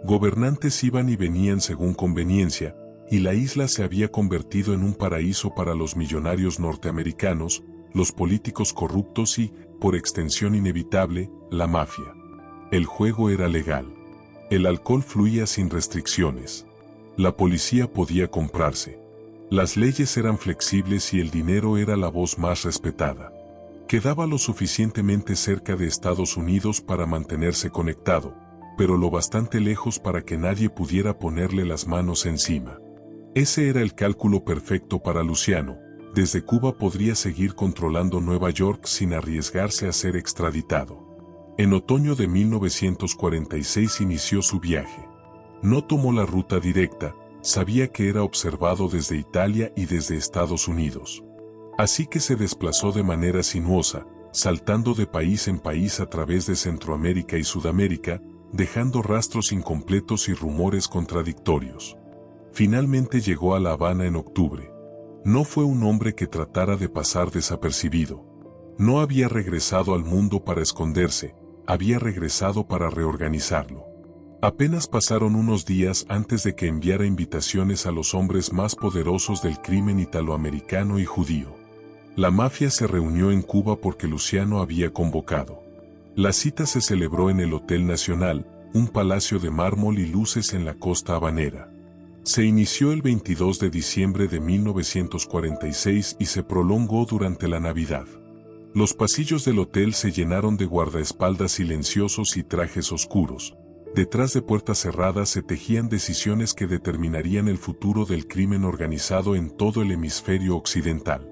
Gobernantes iban y venían según conveniencia, y la isla se había convertido en un paraíso para los millonarios norteamericanos, los políticos corruptos y, por extensión inevitable, la mafia. El juego era legal. El alcohol fluía sin restricciones. La policía podía comprarse. Las leyes eran flexibles y el dinero era la voz más respetada. Quedaba lo suficientemente cerca de Estados Unidos para mantenerse conectado, pero lo bastante lejos para que nadie pudiera ponerle las manos encima. Ese era el cálculo perfecto para Luciano. Desde Cuba podría seguir controlando Nueva York sin arriesgarse a ser extraditado. En otoño de 1946 inició su viaje. No tomó la ruta directa, sabía que era observado desde Italia y desde Estados Unidos. Así que se desplazó de manera sinuosa, saltando de país en país a través de Centroamérica y Sudamérica, dejando rastros incompletos y rumores contradictorios. Finalmente llegó a La Habana en octubre. No fue un hombre que tratara de pasar desapercibido. No había regresado al mundo para esconderse, había regresado para reorganizarlo. Apenas pasaron unos días antes de que enviara invitaciones a los hombres más poderosos del crimen italoamericano y judío. La mafia se reunió en Cuba porque Luciano había convocado. La cita se celebró en el Hotel Nacional, un palacio de mármol y luces en la costa habanera. Se inició el 22 de diciembre de 1946 y se prolongó durante la Navidad. Los pasillos del hotel se llenaron de guardaespaldas silenciosos y trajes oscuros. Detrás de puertas cerradas se tejían decisiones que determinarían el futuro del crimen organizado en todo el hemisferio occidental.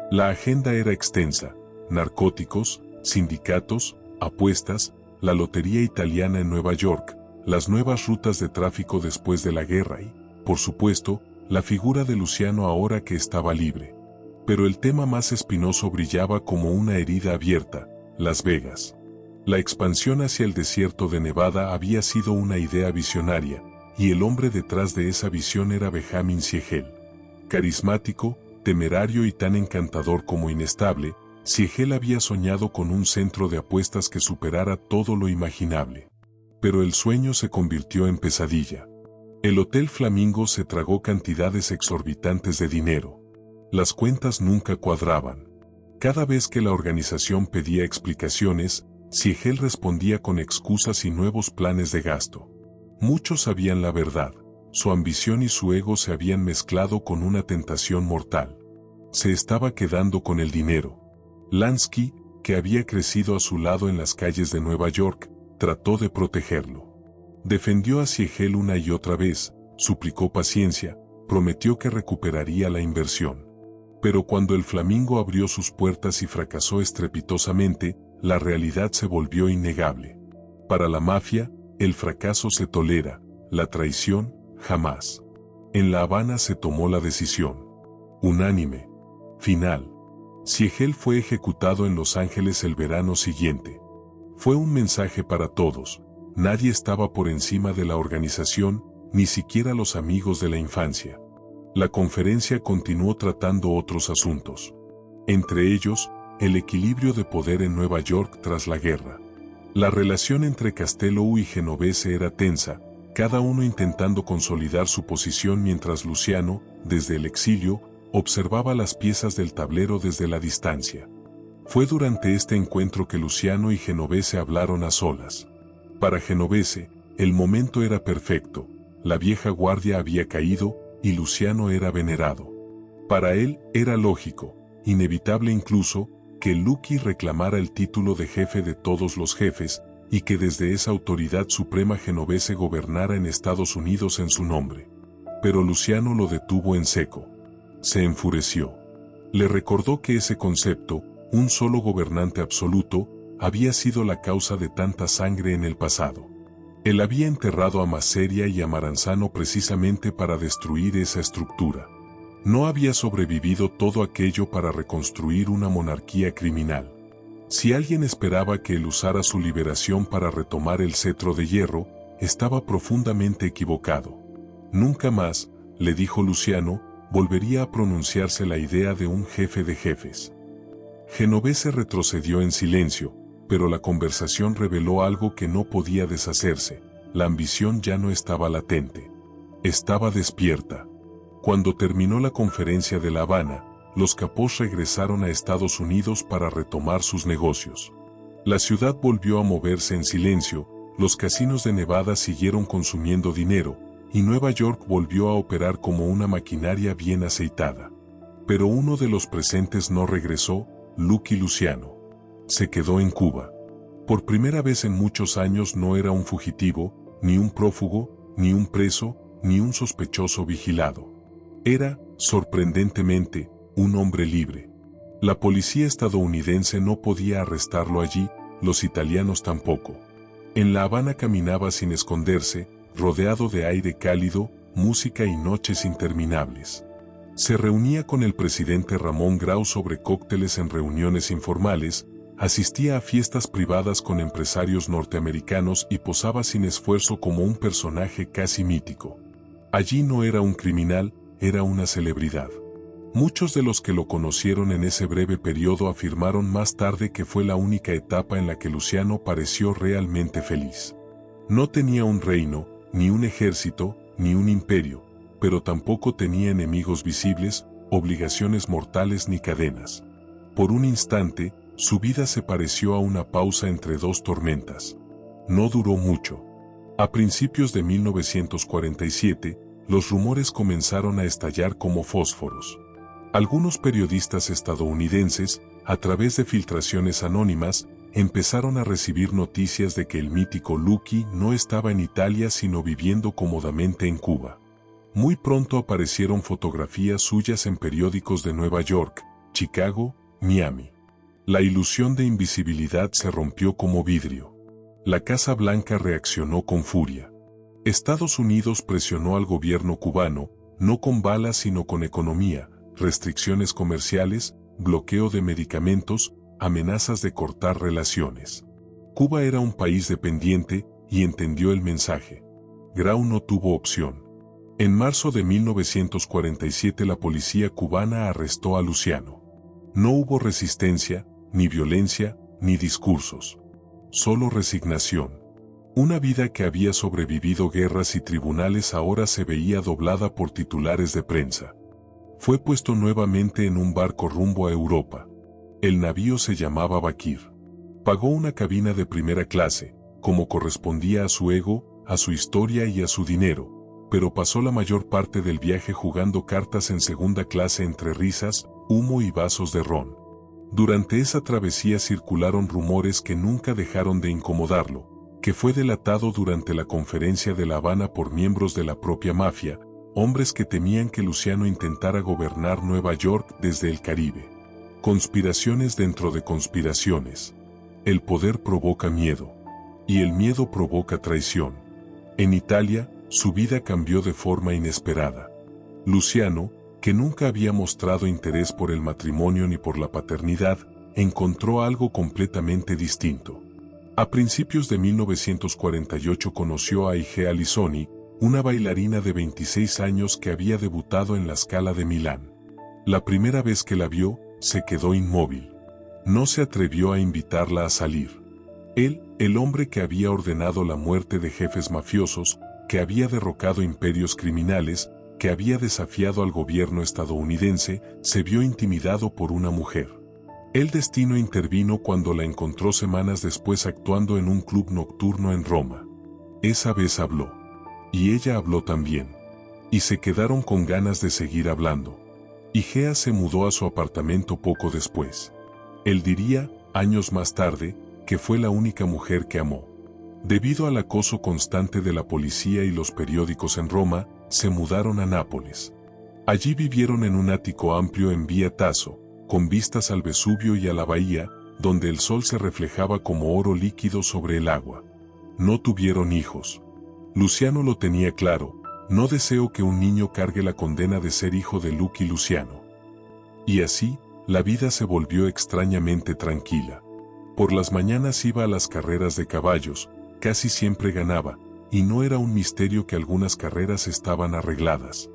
La agenda era extensa: narcóticos, sindicatos, apuestas, la lotería italiana en Nueva York, las nuevas rutas de tráfico después de la guerra y, por supuesto, la figura de Luciano ahora que estaba libre. Pero el tema más espinoso brillaba como una herida abierta: Las Vegas. La expansión hacia el desierto de Nevada había sido una idea visionaria, y el hombre detrás de esa visión era Benjamin Siegel. Carismático, temerario y tan encantador como inestable, Siegel había soñado con un centro de apuestas que superara todo lo imaginable. Pero el sueño se convirtió en pesadilla. El Hotel Flamingo se tragó cantidades exorbitantes de dinero. Las cuentas nunca cuadraban. Cada vez que la organización pedía explicaciones, Siegel respondía con excusas y nuevos planes de gasto. Muchos sabían la verdad: su ambición y su ego se habían mezclado con una tentación mortal. Se estaba quedando con el dinero. Lansky, que había crecido a su lado en las calles de Nueva York, trató de protegerlo. Defendió a Siegel una y otra vez, suplicó paciencia, prometió que recuperaría la inversión. Pero cuando el Flamingo abrió sus puertas y fracasó estrepitosamente, la realidad se volvió innegable. Para la mafia, el fracaso se tolera, la traición, jamás. En La Habana se tomó la decisión unánime, final. Siegel fue ejecutado en Los Ángeles el verano siguiente. Fue un mensaje para todos: nadie estaba por encima de la organización, ni siquiera los amigos de la infancia. La conferencia continuó tratando otros asuntos. Entre ellos, el equilibrio de poder en Nueva York tras la guerra. La relación entre Castello y Genovese era tensa, cada uno intentando consolidar su posición mientras Luciano, desde el exilio, observaba las piezas del tablero desde la distancia. Fue durante este encuentro que Luciano y Genovese hablaron a solas. Para Genovese, el momento era perfecto: la vieja guardia había caído, y Luciano era venerado. Para él, era lógico, inevitable incluso, que Lucky reclamara el título de jefe de todos los jefes, y que desde esa autoridad suprema Genovese gobernara en Estados Unidos en su nombre. Pero Luciano lo detuvo en seco. Se enfureció. Le recordó que ese concepto, un solo gobernante absoluto, había sido la causa de tanta sangre en el pasado. Él había enterrado a Masseria y a Maranzano precisamente para destruir esa estructura. No había sobrevivido todo aquello para reconstruir una monarquía criminal. Si alguien esperaba que él usara su liberación para retomar el cetro de hierro, estaba profundamente equivocado. Nunca más, le dijo Luciano, volvería a pronunciarse la idea de un jefe de jefes. Genovese retrocedió en silencio, pero la conversación reveló algo que no podía deshacerse: la ambición ya no estaba latente. Estaba despierta. Cuando terminó la conferencia de La Habana, los capós regresaron a Estados Unidos para retomar sus negocios. La ciudad volvió a moverse en silencio, los casinos de Nevada siguieron consumiendo dinero, y Nueva York volvió a operar como una maquinaria bien aceitada. Pero uno de los presentes no regresó: Lucky Luciano. Se quedó en Cuba. Por primera vez en muchos años no era un fugitivo, ni un prófugo, ni un preso, ni un sospechoso vigilado. Era, sorprendentemente, un hombre libre. La policía estadounidense no podía arrestarlo allí, los italianos tampoco. En La Habana caminaba sin esconderse, rodeado de aire cálido, música y noches interminables. Se reunía con el presidente Ramón Grau sobre cócteles en reuniones informales, asistía a fiestas privadas con empresarios norteamericanos y posaba sin esfuerzo como un personaje casi mítico. Allí no era un criminal, era una celebridad. Muchos de los que lo conocieron en ese breve periodo afirmaron más tarde que fue la única etapa en la que Luciano pareció realmente feliz. No tenía un reino, ni un ejército, ni un imperio, pero tampoco tenía enemigos visibles, obligaciones mortales ni cadenas. Por un instante, su vida se pareció a una pausa entre dos tormentas. No duró mucho. A principios de 1947, los rumores comenzaron a estallar como fósforos. Algunos periodistas estadounidenses, a través de filtraciones anónimas, empezaron a recibir noticias de que el mítico Lucky no estaba en Italia sino viviendo cómodamente en Cuba. Muy pronto aparecieron fotografías suyas en periódicos de Nueva York, Chicago, Miami. La ilusión de invisibilidad se rompió como vidrio. La Casa Blanca reaccionó con furia. Estados Unidos presionó al gobierno cubano, no con balas sino con economía, restricciones comerciales, bloqueo de medicamentos, amenazas de cortar relaciones. Cuba era un país dependiente y entendió el mensaje. Grau no tuvo opción. En marzo de 1947 la policía cubana arrestó a Luciano. No hubo resistencia, ni violencia, ni discursos. Solo resignación. Una vida que había sobrevivido guerras y tribunales ahora se veía doblada por titulares de prensa. Fue puesto nuevamente en un barco rumbo a Europa. El navío se llamaba Bakir. Pagó una cabina de primera clase, como correspondía a su ego, a su historia y a su dinero, pero pasó la mayor parte del viaje jugando cartas en segunda clase entre risas, humo y vasos de ron. Durante esa travesía circularon rumores que nunca dejaron de incomodarlo, que fue delatado durante la conferencia de La Habana por miembros de la propia mafia, hombres que temían que Luciano intentara gobernar Nueva York desde el Caribe. Conspiraciones dentro de conspiraciones. El poder provoca miedo. Y el miedo provoca traición. En Italia, su vida cambió de forma inesperada. Luciano, que nunca había mostrado interés por el matrimonio ni por la paternidad, encontró algo completamente distinto. A principios de 1948 conoció a Igea Lissoni, una bailarina de 26 años que había debutado en la Scala de Milán. La primera vez que la vio, se quedó inmóvil. No se atrevió a invitarla a salir. Él, el hombre que había ordenado la muerte de jefes mafiosos, que había derrocado imperios criminales, que había desafiado al gobierno estadounidense, se vio intimidado por una mujer. El destino intervino cuando la encontró semanas después actuando en un club nocturno en Roma. Esa vez habló. Y ella habló también. Y se quedaron con ganas de seguir hablando. Igea se mudó a su apartamento poco después. Él diría, años más tarde, que fue la única mujer que amó. Debido al acoso constante de la policía y los periódicos en Roma, se mudaron a Nápoles. Allí vivieron en un ático amplio en Vía Tasso, con vistas al Vesubio y a la bahía, donde el sol se reflejaba como oro líquido sobre el agua. No tuvieron hijos. Luciano lo tenía claro, no deseo que un niño cargue la condena de ser hijo de Lucky Luciano. Y así, la vida se volvió extrañamente tranquila. Por las mañanas iba a las carreras de caballos, casi siempre ganaba, y no era un misterio que algunas carreras estaban arregladas.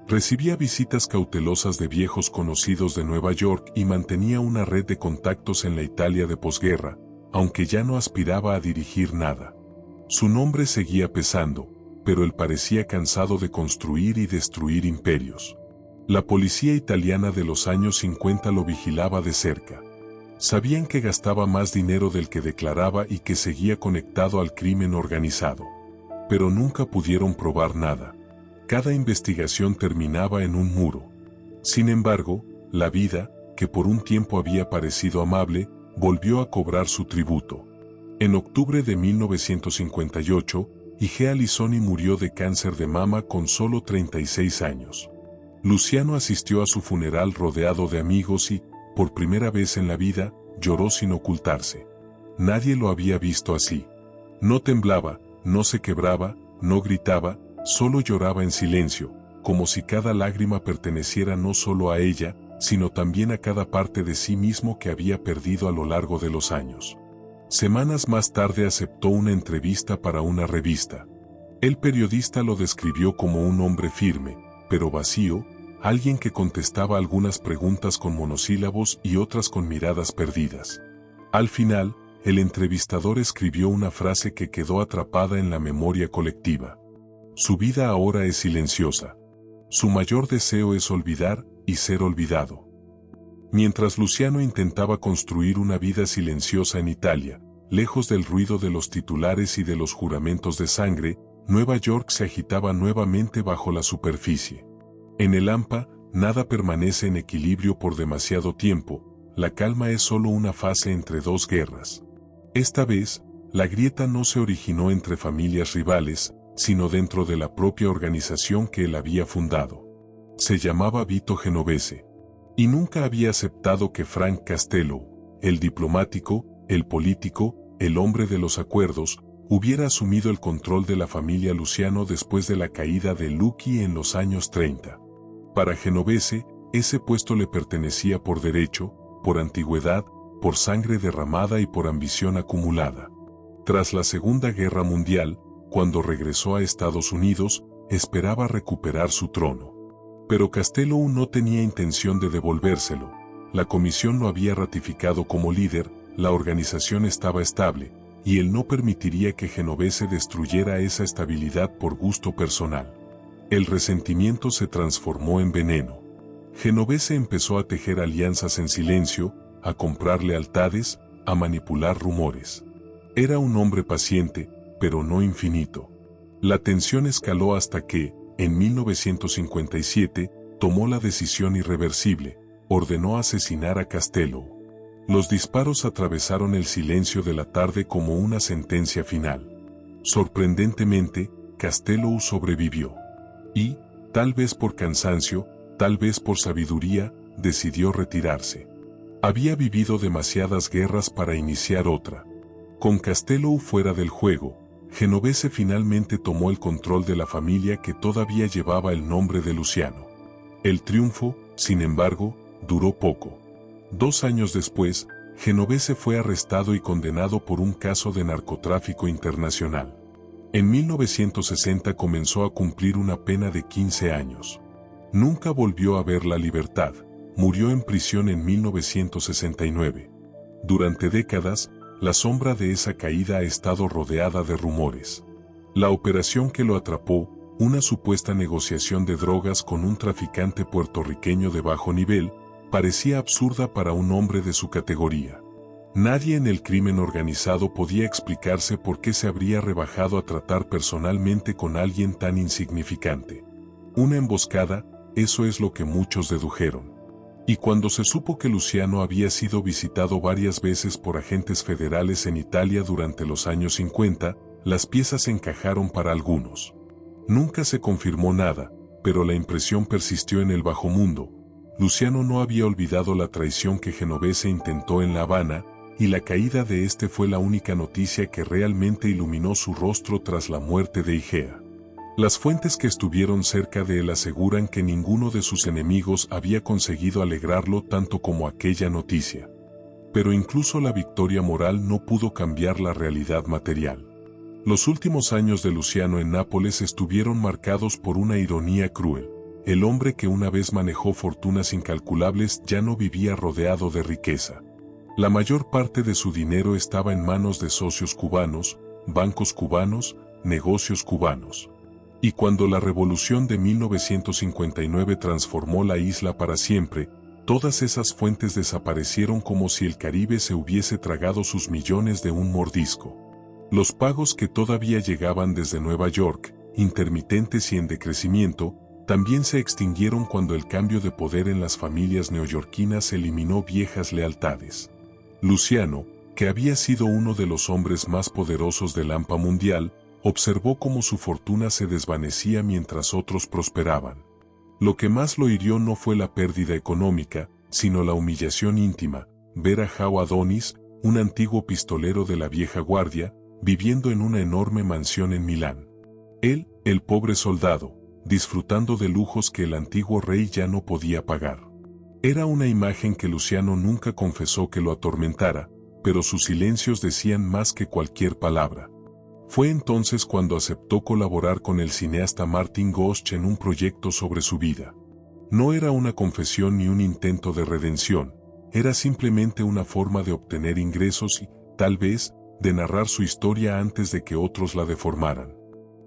Recibía visitas cautelosas de viejos conocidos de Nueva York y mantenía una red de contactos en la Italia de posguerra, aunque ya no aspiraba a dirigir nada. Su nombre seguía pesando, pero él parecía cansado de construir y destruir imperios. La policía italiana de los años 50 lo vigilaba de cerca. Sabían que gastaba más dinero del que declaraba y que seguía conectado al crimen organizado. Pero nunca pudieron probar nada. Cada investigación terminaba en un muro. Sin embargo, la vida, que por un tiempo había parecido amable, volvió a cobrar su tributo. En octubre de 1958, Igea Lissoni murió de cáncer de mama con solo 36 años. Luciano asistió a su funeral rodeado de amigos y, por primera vez en la vida, lloró sin ocultarse. Nadie lo había visto así. No temblaba, no se quebraba, no gritaba, solo lloraba en silencio, como si cada lágrima perteneciera no solo a ella, sino también a cada parte de sí mismo que había perdido a lo largo de los años. Semanas más tarde aceptó una entrevista para una revista. El periodista lo describió como un hombre firme, pero vacío, alguien que contestaba algunas preguntas con monosílabos y otras con miradas perdidas. Al final, el entrevistador escribió una frase que quedó atrapada en la memoria colectiva. Su vida ahora es silenciosa. Su mayor deseo es olvidar y ser olvidado. Mientras Luciano intentaba construir una vida silenciosa en Italia, lejos del ruido de los titulares y de los juramentos de sangre, Nueva York se agitaba nuevamente bajo la superficie. En el hampa, nada permanece en equilibrio por demasiado tiempo, la calma es solo una fase entre dos guerras. Esta vez, la grieta no se originó entre familias rivales, sino dentro de la propia organización que él había fundado. Se llamaba Vito Genovese. Y nunca había aceptado que Frank Castello, el diplomático, el político, el hombre de los acuerdos, hubiera asumido el control de la familia Luciano después de la caída de Lucky en los años 30. Para Genovese, ese puesto le pertenecía por derecho, por antigüedad, por sangre derramada y por ambición acumulada. Tras la Segunda Guerra Mundial, cuando regresó a Estados Unidos, esperaba recuperar su trono. Pero Castello no tenía intención de devolvérselo. La comisión lo había ratificado como líder, la organización estaba estable, y él no permitiría que Genovese destruyera esa estabilidad por gusto personal. El resentimiento se transformó en veneno. Genovese empezó a tejer alianzas en silencio, a comprar lealtades, a manipular rumores. Era un hombre paciente, pero no infinito. La tensión escaló hasta que, en 1957, tomó la decisión irreversible, ordenó asesinar a Castello. Los disparos atravesaron el silencio de la tarde como una sentencia final. Sorprendentemente, Castello sobrevivió. Y, tal vez por cansancio, tal vez por sabiduría, decidió retirarse. Había vivido demasiadas guerras para iniciar otra. Con Castello fuera del juego, Genovese finalmente tomó el control de la familia que todavía llevaba el nombre de Luciano. El triunfo, sin embargo, duró poco. 2 años después, Genovese fue arrestado y condenado por un caso de narcotráfico internacional. En 1960 comenzó a cumplir una pena de 15 años. Nunca volvió a ver la libertad, murió en prisión en 1969. Durante décadas, la sombra de esa caída ha estado rodeada de rumores. La operación que lo atrapó, una supuesta negociación de drogas con un traficante puertorriqueño de bajo nivel, parecía absurda para un hombre de su categoría. Nadie en el crimen organizado podía explicarse por qué se habría rebajado a tratar personalmente con alguien tan insignificante. Una emboscada, eso es lo que muchos dedujeron. Y cuando se supo que Luciano había sido visitado varias veces por agentes federales en Italia durante los años 50, las piezas encajaron para algunos. Nunca se confirmó nada, pero la impresión persistió en el bajomundo. Luciano no había olvidado la traición que Genovese intentó en La Habana, y la caída de este fue la única noticia que realmente iluminó su rostro tras la muerte de Igea. Las fuentes que estuvieron cerca de él aseguran que ninguno de sus enemigos había conseguido alegrarlo tanto como aquella noticia. Pero incluso la victoria moral no pudo cambiar la realidad material. Los últimos años de Luciano en Nápoles estuvieron marcados por una ironía cruel. El hombre que una vez manejó fortunas incalculables ya no vivía rodeado de riqueza. La mayor parte de su dinero estaba en manos de socios cubanos, bancos cubanos, negocios cubanos. Y cuando la revolución de 1959 transformó la isla para siempre, todas esas fuentes desaparecieron como si el Caribe se hubiese tragado sus millones de un mordisco. Los pagos que todavía llegaban desde Nueva York, intermitentes y en decrecimiento, también se extinguieron cuando el cambio de poder en las familias neoyorquinas eliminó viejas lealtades. Luciano, que había sido uno de los hombres más poderosos del hampa mundial, observó cómo su fortuna se desvanecía mientras otros prosperaban. Lo que más lo hirió no fue la pérdida económica, sino la humillación íntima, ver a Joe Adonis, un antiguo pistolero de la vieja guardia, viviendo en una enorme mansión en Milán. Él, el pobre soldado, disfrutando de lujos que el antiguo rey ya no podía pagar. Era una imagen que Luciano nunca confesó que lo atormentara, pero sus silencios decían más que cualquier palabra. Fue entonces cuando aceptó colaborar con el cineasta Martin Gosch en un proyecto sobre su vida. No era una confesión ni un intento de redención, era simplemente una forma de obtener ingresos y, tal vez, de narrar su historia antes de que otros la deformaran.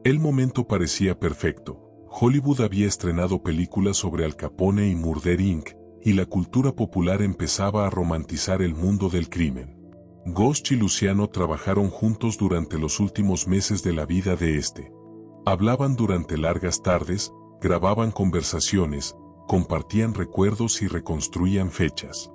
El momento parecía perfecto. Hollywood había estrenado películas sobre Al Capone y Murder Inc., y la cultura popular empezaba a romantizar el mundo del crimen. Gosch y Luciano trabajaron juntos durante los últimos meses de la vida de este. Hablaban durante largas tardes, grababan conversaciones, compartían recuerdos y reconstruían fechas.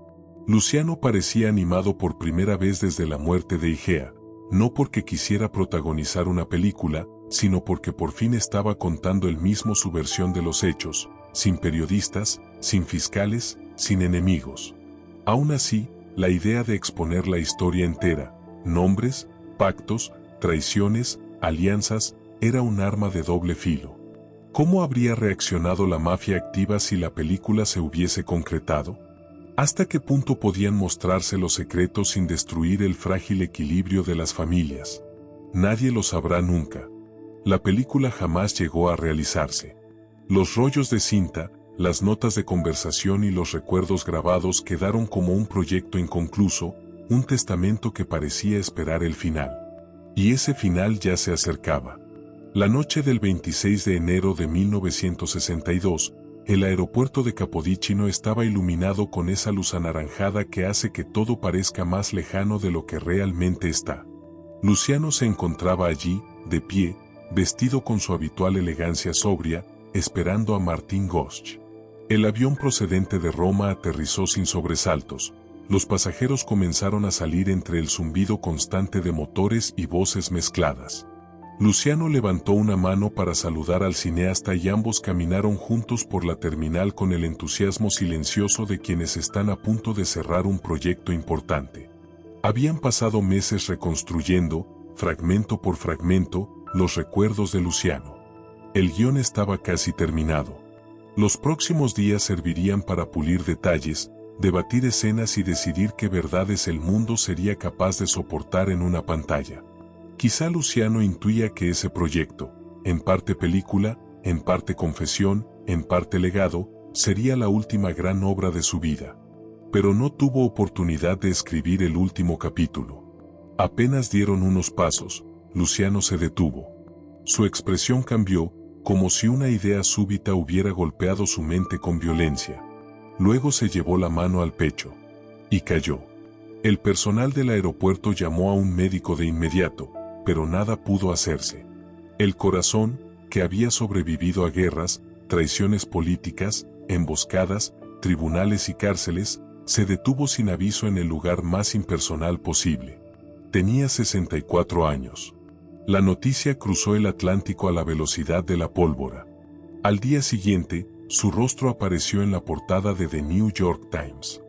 Luciano parecía animado por primera vez desde la muerte de Igea, no porque quisiera protagonizar una película, sino porque por fin estaba contando él mismo su versión de los hechos, sin periodistas, sin fiscales, sin enemigos. Aún así, la idea de exponer la historia entera, nombres, pactos, traiciones, alianzas, era un arma de doble filo. ¿Cómo habría reaccionado la mafia activa si la película se hubiese concretado? ¿Hasta qué punto podían mostrarse los secretos sin destruir el frágil equilibrio de las familias? Nadie lo sabrá nunca. La película jamás llegó a realizarse. Los rollos de cinta, las notas de conversación y los recuerdos grabados quedaron como un proyecto inconcluso, un testamento que parecía esperar el final. Y ese final ya se acercaba. La noche del 26 de enero de 1962, el aeropuerto de Capodichino estaba iluminado con esa luz anaranjada que hace que todo parezca más lejano de lo que realmente está. Luciano se encontraba allí, de pie, vestido con su habitual elegancia sobria, esperando a Martín Gosch. El avión procedente de Roma aterrizó sin sobresaltos. Los pasajeros comenzaron a salir entre el zumbido constante de motores y voces mezcladas. Luciano levantó una mano para saludar al cineasta y ambos caminaron juntos por la terminal con el entusiasmo silencioso de quienes están a punto de cerrar un proyecto importante. Habían pasado meses reconstruyendo, fragmento por fragmento, los recuerdos de Luciano. El guión estaba casi terminado. Los próximos días servirían para pulir detalles, debatir escenas y decidir qué verdades el mundo sería capaz de soportar en una pantalla. Quizá Luciano intuía que ese proyecto, en parte película, en parte confesión, en parte legado, sería la última gran obra de su vida. Pero no tuvo oportunidad de escribir el último capítulo. Apenas dieron unos pasos, Luciano se detuvo. Su expresión cambió, como si una idea súbita hubiera golpeado su mente con violencia. Luego se llevó la mano al pecho. Y cayó. El personal del aeropuerto llamó a un médico de inmediato, pero nada pudo hacerse. El corazón, que había sobrevivido a guerras, traiciones políticas, emboscadas, tribunales y cárceles, se detuvo sin aviso en el lugar más impersonal posible. Tenía 64 años. La noticia cruzó el Atlántico a la velocidad de la pólvora. Al día siguiente, su rostro apareció en la portada de The New York Times.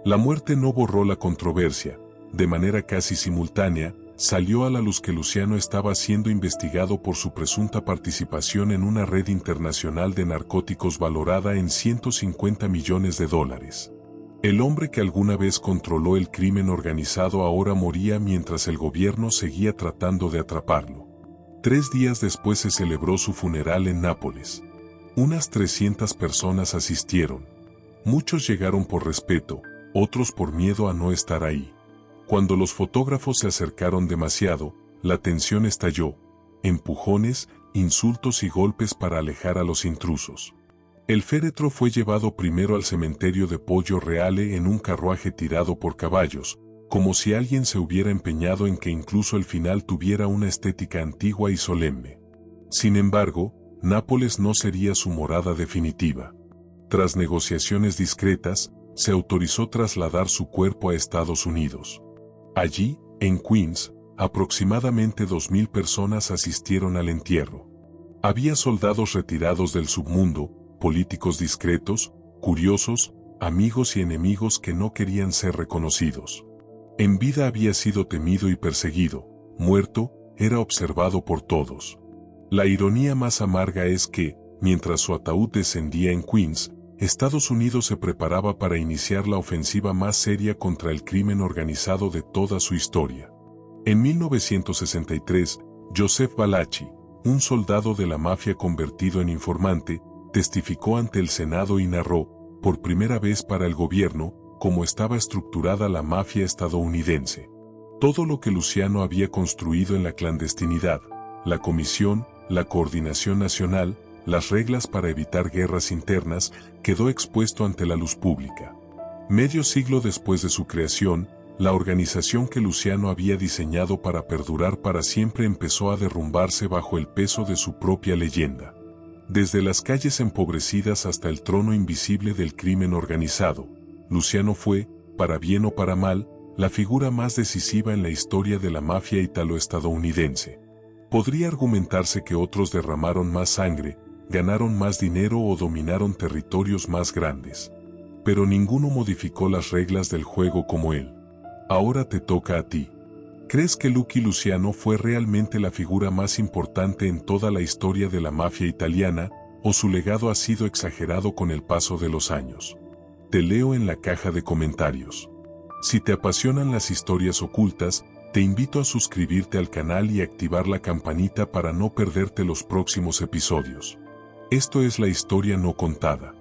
La muerte no borró la controversia. De manera casi simultánea, salió a la luz que Luciano estaba siendo investigado por su presunta participación en una red internacional de narcóticos valorada en $150 millones. El hombre que alguna vez controló el crimen organizado ahora moría mientras el gobierno seguía tratando de atraparlo. 3 días después se celebró su funeral en Nápoles. Unas 300 personas asistieron. Muchos llegaron por respeto, otros por miedo a no estar ahí. Cuando los fotógrafos se acercaron demasiado, la tensión estalló, empujones, insultos y golpes para alejar a los intrusos. El féretro fue llevado primero al cementerio de Poggio Reale en un carruaje tirado por caballos, como si alguien se hubiera empeñado en que incluso el final tuviera una estética antigua y solemne. Sin embargo, Nápoles no sería su morada definitiva. Tras negociaciones discretas, se autorizó trasladar su cuerpo a Estados Unidos. Allí, en Queens, aproximadamente 2.000 personas asistieron al entierro. Había soldados retirados del submundo, políticos discretos, curiosos, amigos y enemigos que no querían ser reconocidos. En vida había sido temido y perseguido, muerto, era observado por todos. La ironía más amarga es que, mientras su ataúd descendía en Queens, Estados Unidos se preparaba para iniciar la ofensiva más seria contra el crimen organizado de toda su historia. En 1963, Joseph Valachi, un soldado de la mafia convertido en informante, testificó ante el Senado y narró, por primera vez para el gobierno, cómo estaba estructurada la mafia estadounidense. Todo lo que Luciano había construido en la clandestinidad, la comisión, la coordinación nacional, las reglas para evitar guerras internas, quedó expuesto ante la luz pública. Medio siglo después de su creación, la organización que Luciano había diseñado para perdurar para siempre empezó a derrumbarse bajo el peso de su propia leyenda. Desde las calles empobrecidas hasta el trono invisible del crimen organizado, Luciano fue, para bien o para mal, la figura más decisiva en la historia de la mafia italo-estadounidense. Podría argumentarse que otros derramaron más sangre, ganaron más dinero o dominaron territorios más grandes. Pero ninguno modificó las reglas del juego como él. Ahora te toca a ti. ¿Crees que Lucky Luciano fue realmente la figura más importante en toda la historia de la mafia italiana, o su legado ha sido exagerado con el paso de los años? Te leo en la caja de comentarios. Si te apasionan las historias ocultas, te invito a suscribirte al canal y activar la campanita para no perderte los próximos episodios. Esto es La Historia No Contada.